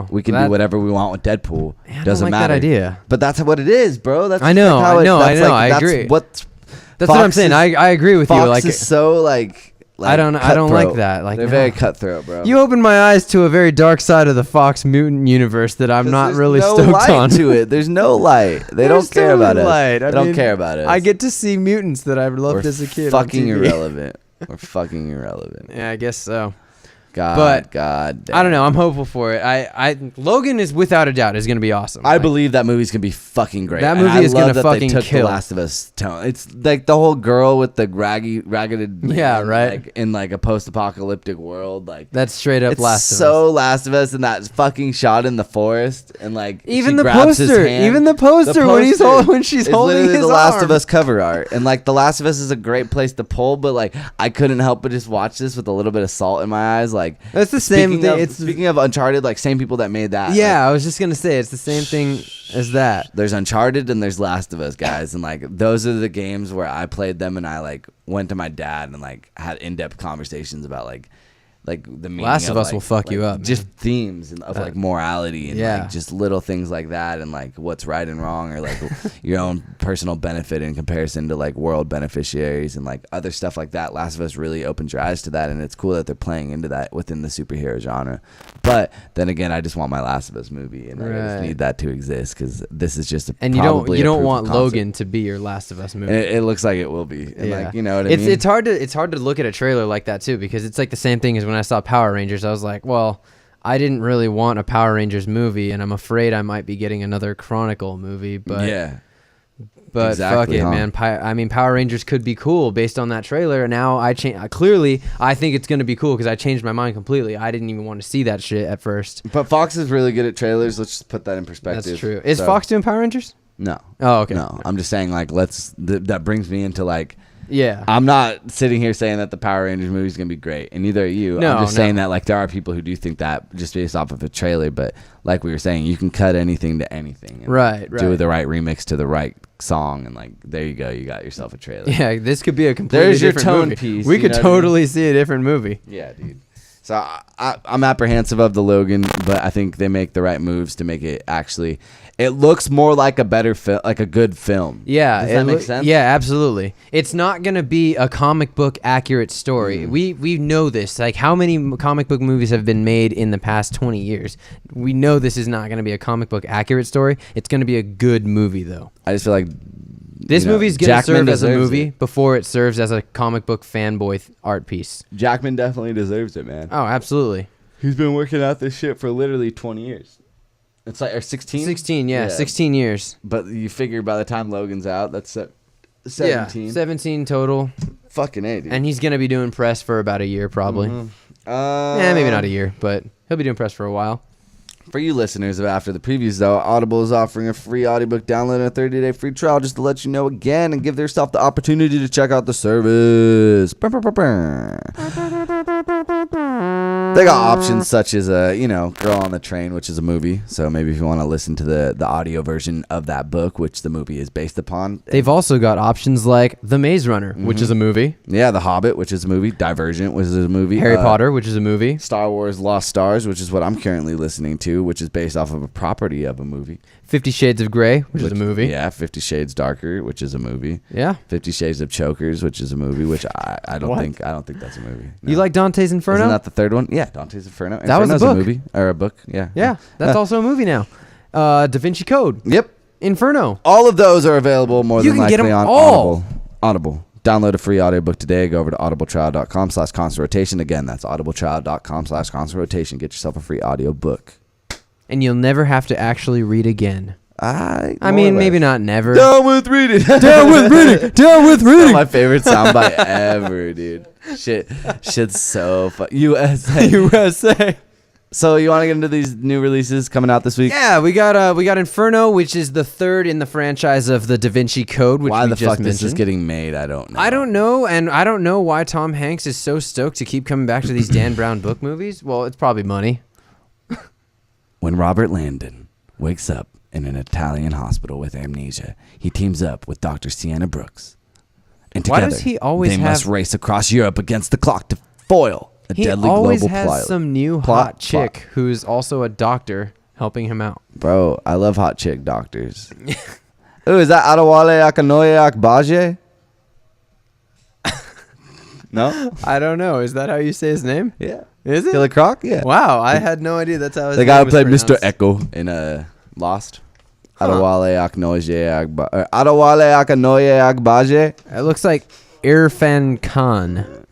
we can that- do whatever we want with Deadpool. I Doesn't don't like matter. that idea. But that's what it is, bro. That's I know, like how I know, that's like, I that's agree. What That's what I'm saying. I agree with you. Fox Like is so like I don't like cutthroat. that. Like they're no. very cutthroat, bro. You opened my eyes to a very dark side of the Fox mutant universe that I'm 'Cause not there's really no stoked light on. to it. There's no light. They There's don't care totally about us. light. They I don't mean, care about us. I get to see mutants that I loved We're as a kid. on fucking TV. irrelevant. We're fucking irrelevant. Yeah, I guess so. God But damn. I don't know. I'm hopeful for it. I Logan is without a doubt is going to be awesome. I Like, believe that movie's gonna be fucking great. That And movie I is love gonna that fucking they took kill. The Last of Us tone. It's like the whole girl with the ragged. Yeah, right. Like, in like a post-apocalyptic world, like That's straight up it's Last of Us. so Last of Us, and that fucking shot in the forest, and like Even she the grabs his poster, hand. even the poster when he's when she's is holding literally his the Last arm. of Us cover art, and like the Last of Us is a great place to pull, but like I couldn't help but just watch this with a little bit of salt in my eyes. Like That's the same speaking thing. of- It's speaking of Uncharted, like same people that made that. yeah. like, I was just gonna say it's the same thing as that. there's Uncharted and there's Last of Us, guys, and like those are the games where I played them, and I like went to my dad and like had in-depth conversations about like the meaning Last of Us like- will fuck you like, up, just themes and of like morality and yeah. like just little things like that, and like what's right and wrong, or like your own personal benefit in comparison to like world beneficiaries and like other stuff like that. Last of Us really opens your eyes to that, and it's cool that they're playing into that within the superhero genre. But then again, I just want my Last of Us movie, and I just Right. need that to exist because this is just a And you probably don't a proof want of concept. Logan to be your Last of Us movie. It looks like it will be, and like you know what I mean. It's hard to look at a trailer like that too because it's like the same thing as when I saw Power Rangers. I was like, well, I didn't really want a Power Rangers movie, and I'm afraid I might be getting another Chronicle movie. But yeah. but exactly, fuck it, huh? man. I mean, Power Rangers could be cool based on that trailer. And now clearly, I think it's gonna be cool because I changed my mind completely. I didn't even want to see that shit at first. But Fox is really good at trailers. Let's just put that in perspective. That's true. Is So- Fox doing Power Rangers? No. Oh, okay. No, I'm just saying like that brings me into like Yeah. I'm not sitting here saying that the Power Rangers movie is gonna be great, and neither are you. No, I'm just no. saying that like there are people who do think that just based off of a trailer. But like we were saying, you can cut anything to anything. And, Right, like, Do right. the right remix to the right song, and like there you go, you got yourself a trailer. Yeah, this could be a completely There's your different tone movie. piece, We you could know what I mean? totally see a different movie. Yeah, dude. So I'm apprehensive of the Logan, but I think they make the right moves to make it actually. It looks more like a better film, like a good film. Yeah, Does that make sense? Yeah, absolutely. It's not gonna be a comic book accurate story. We know this. Like, how many comic book movies have been made in the past 20 years? We know this is not gonna be a comic book accurate story. It's gonna be a good movie, though. I just feel like This you know, movie's gonna Jackman serve as a deserves movie it. before it serves as a comic book fanboy art piece. Jackman definitely deserves it, man. Oh, absolutely. He's been working out this shit for literally 20 years. It's like, or 16? 16, yeah, 16 years. But you figure by the time Logan's out, that's 17. Yeah, 17 total. Fucking A, dude. And he's gonna be doing press for about a year, probably. Maybe not a year, but he'll be doing press for a while. For you listeners of After the Previews, though, Audible is offering a free audiobook download and a 30-day free trial just to let you know again and give yourself the opportunity to check out the service. They got options such as, Girl on the Train, which is a movie. So maybe if you want to listen to the audio version of that book, which the movie is based upon. They've also got options like The Maze Runner, which is a movie. Yeah, The Hobbit, which is a movie. Divergent, which is a movie. Harry Potter, which is a movie. Star Wars Lost Stars, which is what I'm currently listening to, which is based off of a property of a movie. 50 Shades of Grey, which is a movie. Yeah, 50 Shades Darker, which is a movie. Yeah. 50 Shades of Chokers, which is a movie, which I don't What? think that's a movie. No. You like Dante's Inferno? Isn't that the third one? Yeah, Dante's Inferno. That was a Inferno's book. movie or a book. Yeah. Yeah, that's also a movie now. Da Vinci Code, Yep. Inferno. All of those are available more You than can get likely them on all. Audible. Download a free audiobook today. Go over to audibletrial.com/constant-rotation. Again, that's audibletrial.com/constant-rotation. Get yourself a free audiobook. And you'll never have to actually read again. I mean, maybe not never. Down with reading. Down with reading. Down with reading. My favorite soundbite ever, dude. Shit's so fun. USA. USA. So you want to get into these new releases coming out this week? Yeah, we got Inferno, which is the third in the franchise of the Da Vinci Code, which Why we the just fuck this is mentioned. getting made, I don't know. I don't know, and I don't know why Tom Hanks is so stoked to keep coming back to these Dan Brown book movies. Well, it's probably money. When Robert Landon wakes up in an Italian hospital with amnesia, he teams up with Dr. Sienna Brooks. And Why together, does he always they have- must race across Europe against the clock to foil a He deadly always global has plot. some new hot chick who's also a doctor helping him out. Bro, I love hot chick doctors. Ooh, is that Adewale Akinoye Akbaje? No? I don't know. Is that how you say his name? Yeah. Is it? Killer Croc? Yeah. Wow, I had no idea that's how his The name guy who was played Mr. pronounced. Echo in Lost. Adewale Akinoye Akbaje. Adewale Akinoye Akbaje. It looks like Irfan Khan.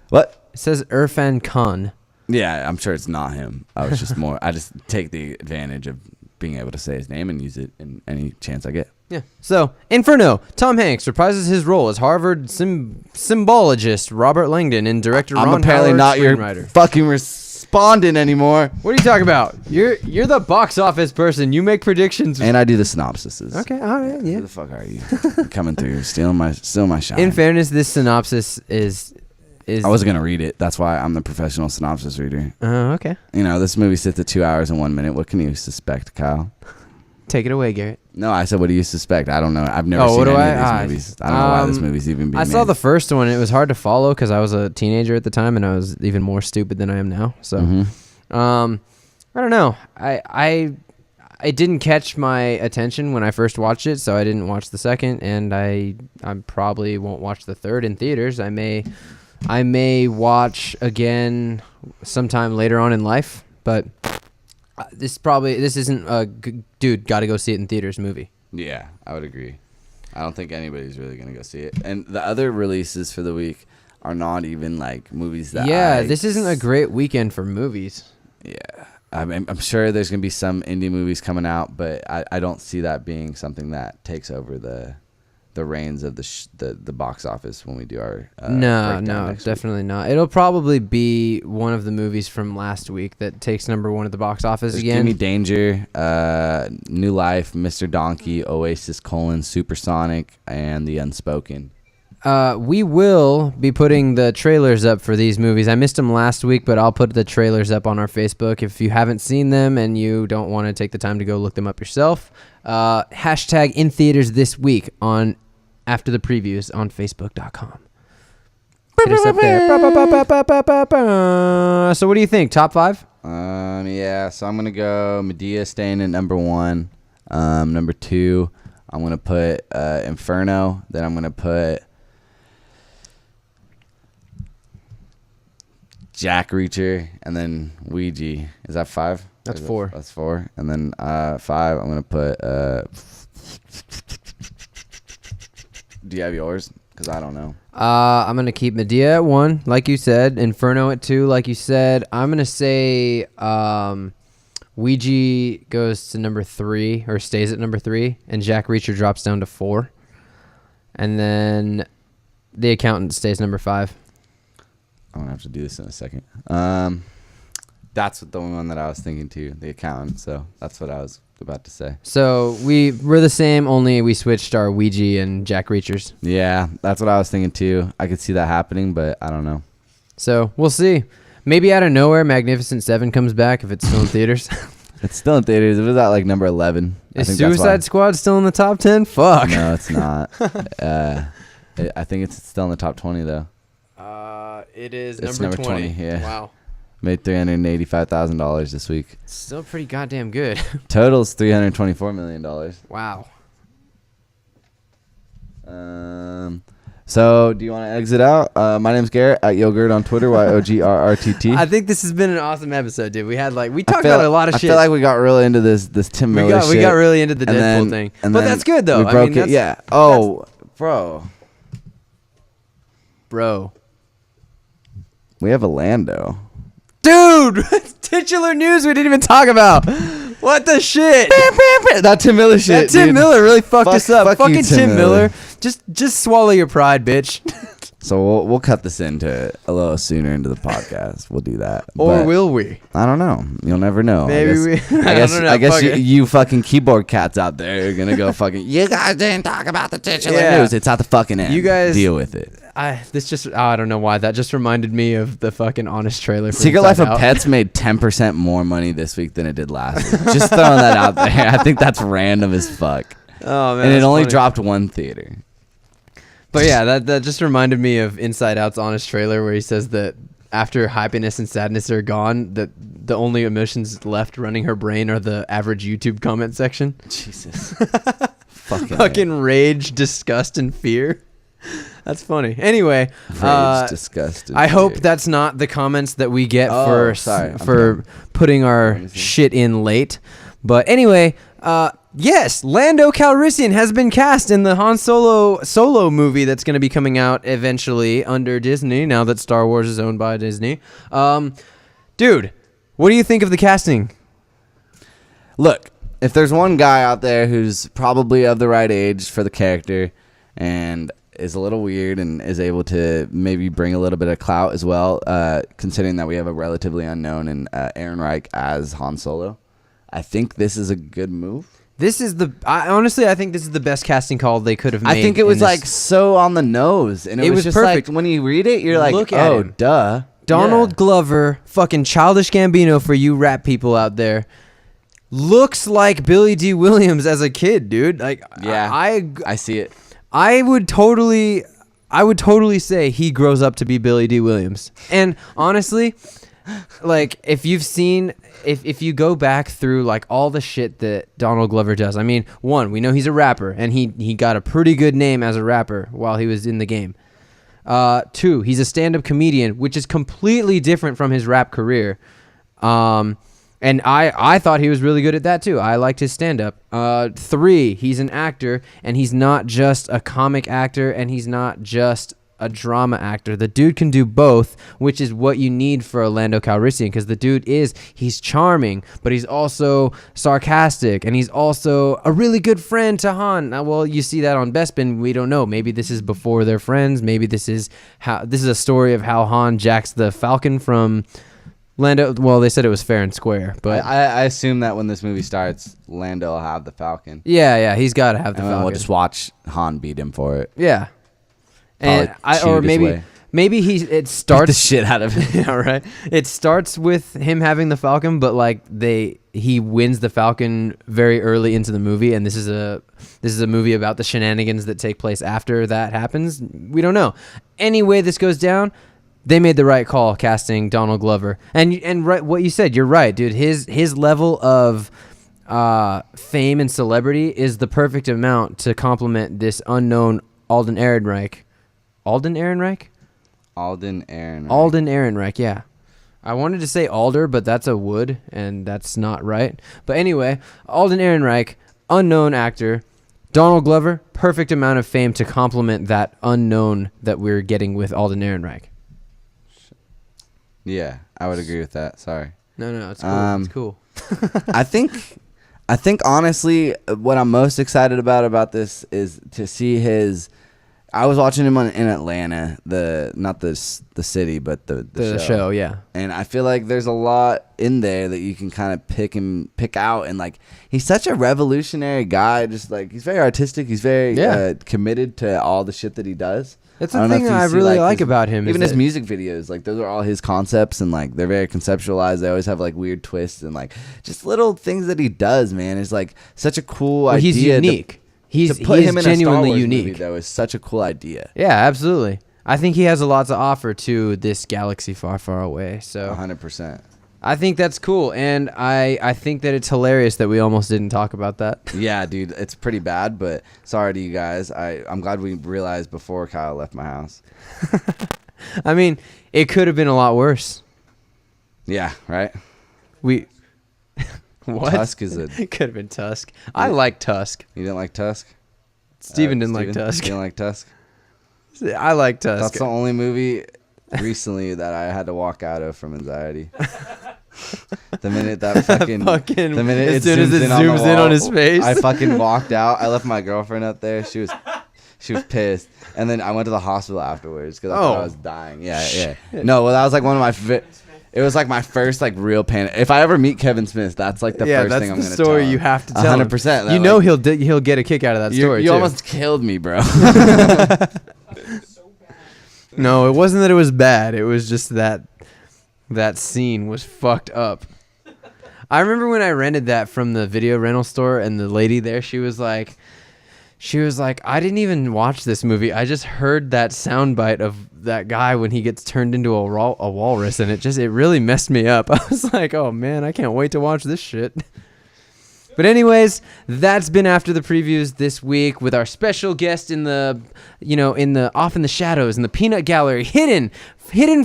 What? It says Irfan Khan. Yeah, I'm sure it's not him. I just take the advantage of being able to say his name and use it in any chance I get. Yeah. So, Inferno. Tom Hanks reprises his role as Harvard symbologist Robert Langdon and director I'm Ron apparently Howard, not your screenwriter. fucking respondent anymore. What are you talking about? You're the box office person. You make predictions. And I do the synopsises. Okay, all right, Who yeah. the fuck are you? Coming through, stealing my shine. In fairness, this synopsis is I wasn't gonna read it. That's why I'm the professional synopsis reader. okay. You know, this movie sits at 2 hours and 1 minute. What can you suspect, Kyle? Take it away, Garrett. No, I said, what do you suspect? I don't know. I've never Oh, seen what do any I- of these movies. I don't know why this movie's even being I made. saw the first one. It was hard to follow because I was a teenager at the time, and I was even more stupid than I am now. So, I don't know. I didn't catch my attention when I first watched it, so I didn't watch the second, and I probably won't watch the third in theaters. I may watch again sometime later on in life, but this isn't a dude gotta go see it in theaters movie. Yeah, I would agree. I don't think anybody's really gonna go see it. And the other releases for the week are not even like movies that. This isn't a great weekend for movies. Yeah, I'm sure there's gonna be some indie movies coming out, but I don't see that being something that takes over the reins of the box office when we do our No, breakdown next week. definitely not. It'll probably be one of the movies from last week that takes number one at the box office There's again. Gimme Danger, New Life, Mr. Donkey, Oasis: Supersonic, and The Unspoken. We will be putting the trailers up for these movies. I missed them last week, but I'll put the trailers up on our Facebook. If you haven't seen them and you don't want to take the time to go look them up yourself, hashtag in theaters this week on after the previews on facebook.com. Hit us up there. So what do you think? Top 5? Yeah, so I'm gonna go Medea staying at number 1. Number 2, I'm gonna put Inferno. Then I'm gonna put Jack Reacher, and then Ouija. Is that 5? That's 4. That's 4. And then 5, I'm gonna put. Do you have yours? Because I don't know. I'm going to keep Medea at 1, like you said. Inferno at 2, like you said. I'm going to say Ouija goes to number 3, or stays at number 3, and Jack Reacher drops down to 4. And then The Accountant stays number 5. I'm going to have to do this in a second. That's the only one that I was thinking too, The Accountant. So that's what I was about to say. So we're the same, only we switched our Ouija and Jack Reachers. Yeah, that's what I was thinking too. I could see that happening, but I don't know. So we'll see. Maybe out of nowhere, Magnificent 7 comes back if it's still in theaters. It's still in theaters. It was at like number 11. Is I think that's why. Suicide Squad still in the top 10? Fuck. No, it's not. I think it's still in the top 20 though. It is It's number number 20. 20, yeah. Wow. Made $385,000 this week. Still pretty goddamn good. Total's $324 million. Wow. So do you want to exit out? My name's Garrett at Yogurt on Twitter, YOGRRTT. I think this has been an awesome episode, dude. We talked about a lot of shit. I feel like we got really into this Tim Miller shit. We got really into the and Deadpool then- thing. and But then that's good though. We broke it. that's, Yeah. Oh, bro. bro. We have a Lando. Dude, titular news we didn't even talk about. What the shit? That Tim Miller shit. That Tim dude. Miller really fucked us up. Fuck you, Fucking Tim Miller. Just swallow your pride, bitch. So we'll cut this into a little sooner into the podcast. We'll do that. Or But will we? I don't know. You'll never know. Maybe I guess, don't know. I guess Fuck it. you fucking keyboard cats out there are gonna go fucking. You guys didn't talk about the titular Yeah. news. It's at the fucking end. You guys deal with it. I don't know why. That just reminded me of the fucking Honest trailer for Secret Inside Life of Out. Pets made 10% more money this week than it did last week. Just throwing that out there. I think that's random as fuck. Oh man. And it that's only funny. dropped one theater. But yeah, that just reminded me of Inside Out's Honest trailer where he says that after happiness and sadness are gone, that the only emotions left running her brain are the average YouTube comment section. Jesus. Fucking Fucking rage, disgust, and fear. That's funny. Anyway, rage, disgusted. I hope that's not the comments that we get Oh, for sorry. I'm for putting our shit in late. But anyway, yes, Lando Calrissian has been cast in the Han Solo movie that's going to be coming out eventually under Disney now that Star Wars is owned by Disney. Dude, what do you think of the casting? Look, if there's one guy out there who's probably of the right age for the character and is a little weird and is able to maybe bring a little bit of clout as well, considering that we have a relatively unknown and Aaron Reich as Han Solo, I think this is a good move. This is honestly, I think this is the best casting call they could have made. I think it in was this. like so on the nose, and it was just perfect. like when you read it, you're like, Look at oh, him. duh. Donald Yeah. Glover, fucking Childish Gambino for you rap people out there. Looks like Billy D. Williams as a kid, dude. Like, Yeah, I see it. I would totally say he grows up to be Billy D. Williams. And honestly, like if you go back through like all the shit that Donald Glover does, I mean, one, we know he's a rapper and he got a pretty good name as a rapper while he was in the game. Two, he's a stand-up comedian, which is completely different from his rap career. And I thought he was really good at that too. I liked his stand-up. Three, he's an actor, and he's not just a comic actor, and he's not just a drama actor. The dude can do both, which is what you need for a Lando Calrissian, because the dude he's charming, but he's also sarcastic, and he's also a really good friend to Han. Now, well, you see that on Bespin. We don't know. Maybe this is before they're friends. Maybe this is a story of how Han jacks the Falcon from Lando. Well, they said it was fair and square, but I assume that when this movie starts, Lando will have the Falcon. yeah, he's got to have the And then Falcon. we'll just watch Han beat him for it. Yeah, and Probably cheat maybe his way. it Beat the starts shit out of it. yeah, right. It starts with him having the Falcon, but like he wins the Falcon very early into the movie, and this is a movie about the shenanigans that take place after that happens. We don't know. Anyway, this goes down. They made the right call casting Donald Glover, and right, what you said, you're right, dude. His level of fame and celebrity is the perfect amount to complement this unknown Alden Ehrenreich. Alden Ehrenreich? Alden Aaron. Alden Ehrenreich, yeah. I wanted to say Alder, but that's a wood, and that's not right. But anyway, Alden Ehrenreich, unknown actor. Donald Glover, perfect amount of fame to complement that unknown that we're getting with Alden Ehrenreich. Yeah, I would agree with that. Sorry. No, it's cool. It's cool. I think honestly, what I'm most excited about this is to see his. I was watching him in Atlanta, not the city, but the show, yeah. And I feel like there's a lot in there that you can kind of pick out, and like he's such a revolutionary guy. Just like he's very artistic, he's very committed to all the shit that he does. That's I the don't know thing if you I see, really like his- about him. Even is his music videos, like those are all his concepts, and like they're very conceptualized. They always have like weird twists and like just little things that he does. Man, it's like such a cool idea. He's unique. He's to put him in genuinely a Star Wars unique. movie, though, is such a cool idea. Yeah, absolutely. I think he has a lot to offer to this galaxy far, far away. So 100%. I think that's cool, and I think that it's hilarious that we almost didn't talk about that. Yeah, dude, it's pretty bad, but sorry to you guys. I'm glad we realized before Kyle left my house. I mean, it could have been a lot worse. Yeah, right? We what? Tusk is a... It could have been Tusk. I like Tusk. You didn't like Tusk? Steven didn't like Steven? Tusk. You didn't like Tusk? I like Tusk. That's the only movie recently that I had to walk out of from anxiety. The minute that Fucking- the minute as soon as it on the zooms in wall, on his face. I fucking walked out. I left my girlfriend up there. She was pissed. And then I went to the hospital afterwards because I thought I was dying. Yeah. No, well, that was like one of my. It was like my first like real panic. If I ever meet Kevin Smith, that's like the first thing I'm gonna tell. That's the story you have to tell. 100%. You know he'll get a kick out of that story. You too. almost killed me, bro. No, it wasn't that it was bad. It was just that scene was fucked up. I remember when I rented that from the video rental store, and the lady there, she was like, I didn't even watch this movie. I just heard that soundbite of that guy when he gets turned into a walrus, and it really messed me up. I was like, oh man, I can't wait to watch this shit. But anyways, that's been After the Previews this week with our special guest in the off in the shadows in the peanut gallery, hidden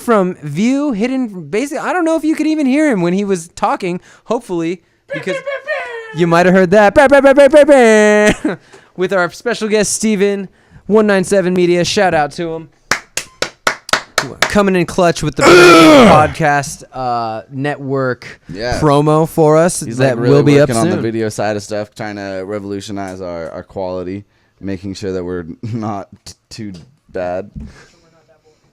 from view, hidden from basically. I don't know if you could even hear him when he was talking. Hopefully, because you might have heard that. With our special guest Steven, 197 Media. Shout out to him. Coming in clutch with the podcast network promo for us. He's that like really will be up working on soon. the video side of stuff, trying to revolutionize our quality, making sure that we're not too bad.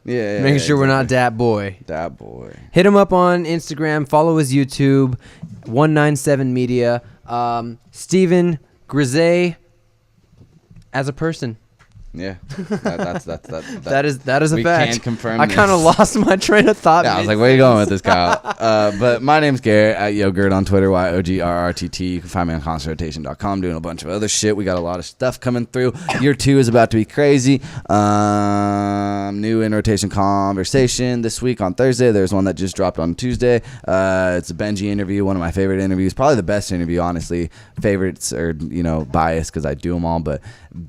Yeah, Making sure we're not Dat Boy. Dat Boy. Hit him up on Instagram. Follow his YouTube, 197 Media. Steven Grisey as a person. Yeah, that's That is a we fact. can confirm I kind of this. lost my train of thought. Yeah, I was like, where are you going with this, Kyle? But my name's Garrett at Yogurt on Twitter, YOGRRTT. You can find me on concertation.com doing a bunch of other shit. We got a lot of stuff coming through. Year 2 is about to be crazy. New in rotation conversation this week on Thursday. There's one that just dropped on Tuesday. It's a Benji interview, one of my favorite interviews. Probably the best interview, honestly. Favorites are, biased because I do them all, but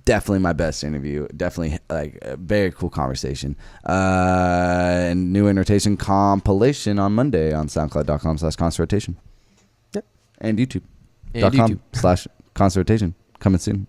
definitely my best interview. Definitely like a very cool conversation. And new in rotation compilation on Monday on soundcloud.com/concertation. Yep. And youtube.com/concertation. Coming soon.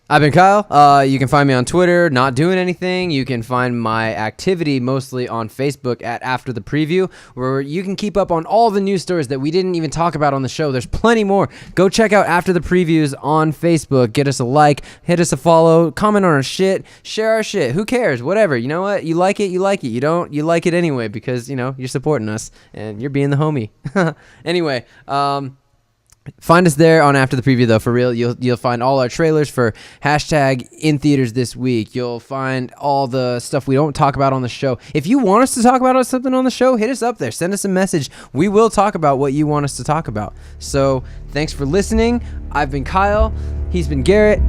I've been Kyle. You can find me on Twitter, not doing anything. You can find my activity mostly on Facebook at After the Preview, where you can keep up on all the news stories that we didn't even talk about on the show. There's plenty more. Go check out After the Previews on Facebook. Get us a like, hit us a follow, comment on our shit, share our shit. Who cares? Whatever. You know what? You like it, you like it. You don't, you like it anyway because, you're supporting us and you're being the homie. Anyway, find us there on After the Preview, though. For real, you'll find all our trailers for hashtag in theaters this week. You'll find all the stuff we don't talk about on the show. If you want us to talk about something on the show, hit us up there. Send us a message. We will talk about what you want us to talk about. So thanks for listening. I've been Kyle. He's been Garrett.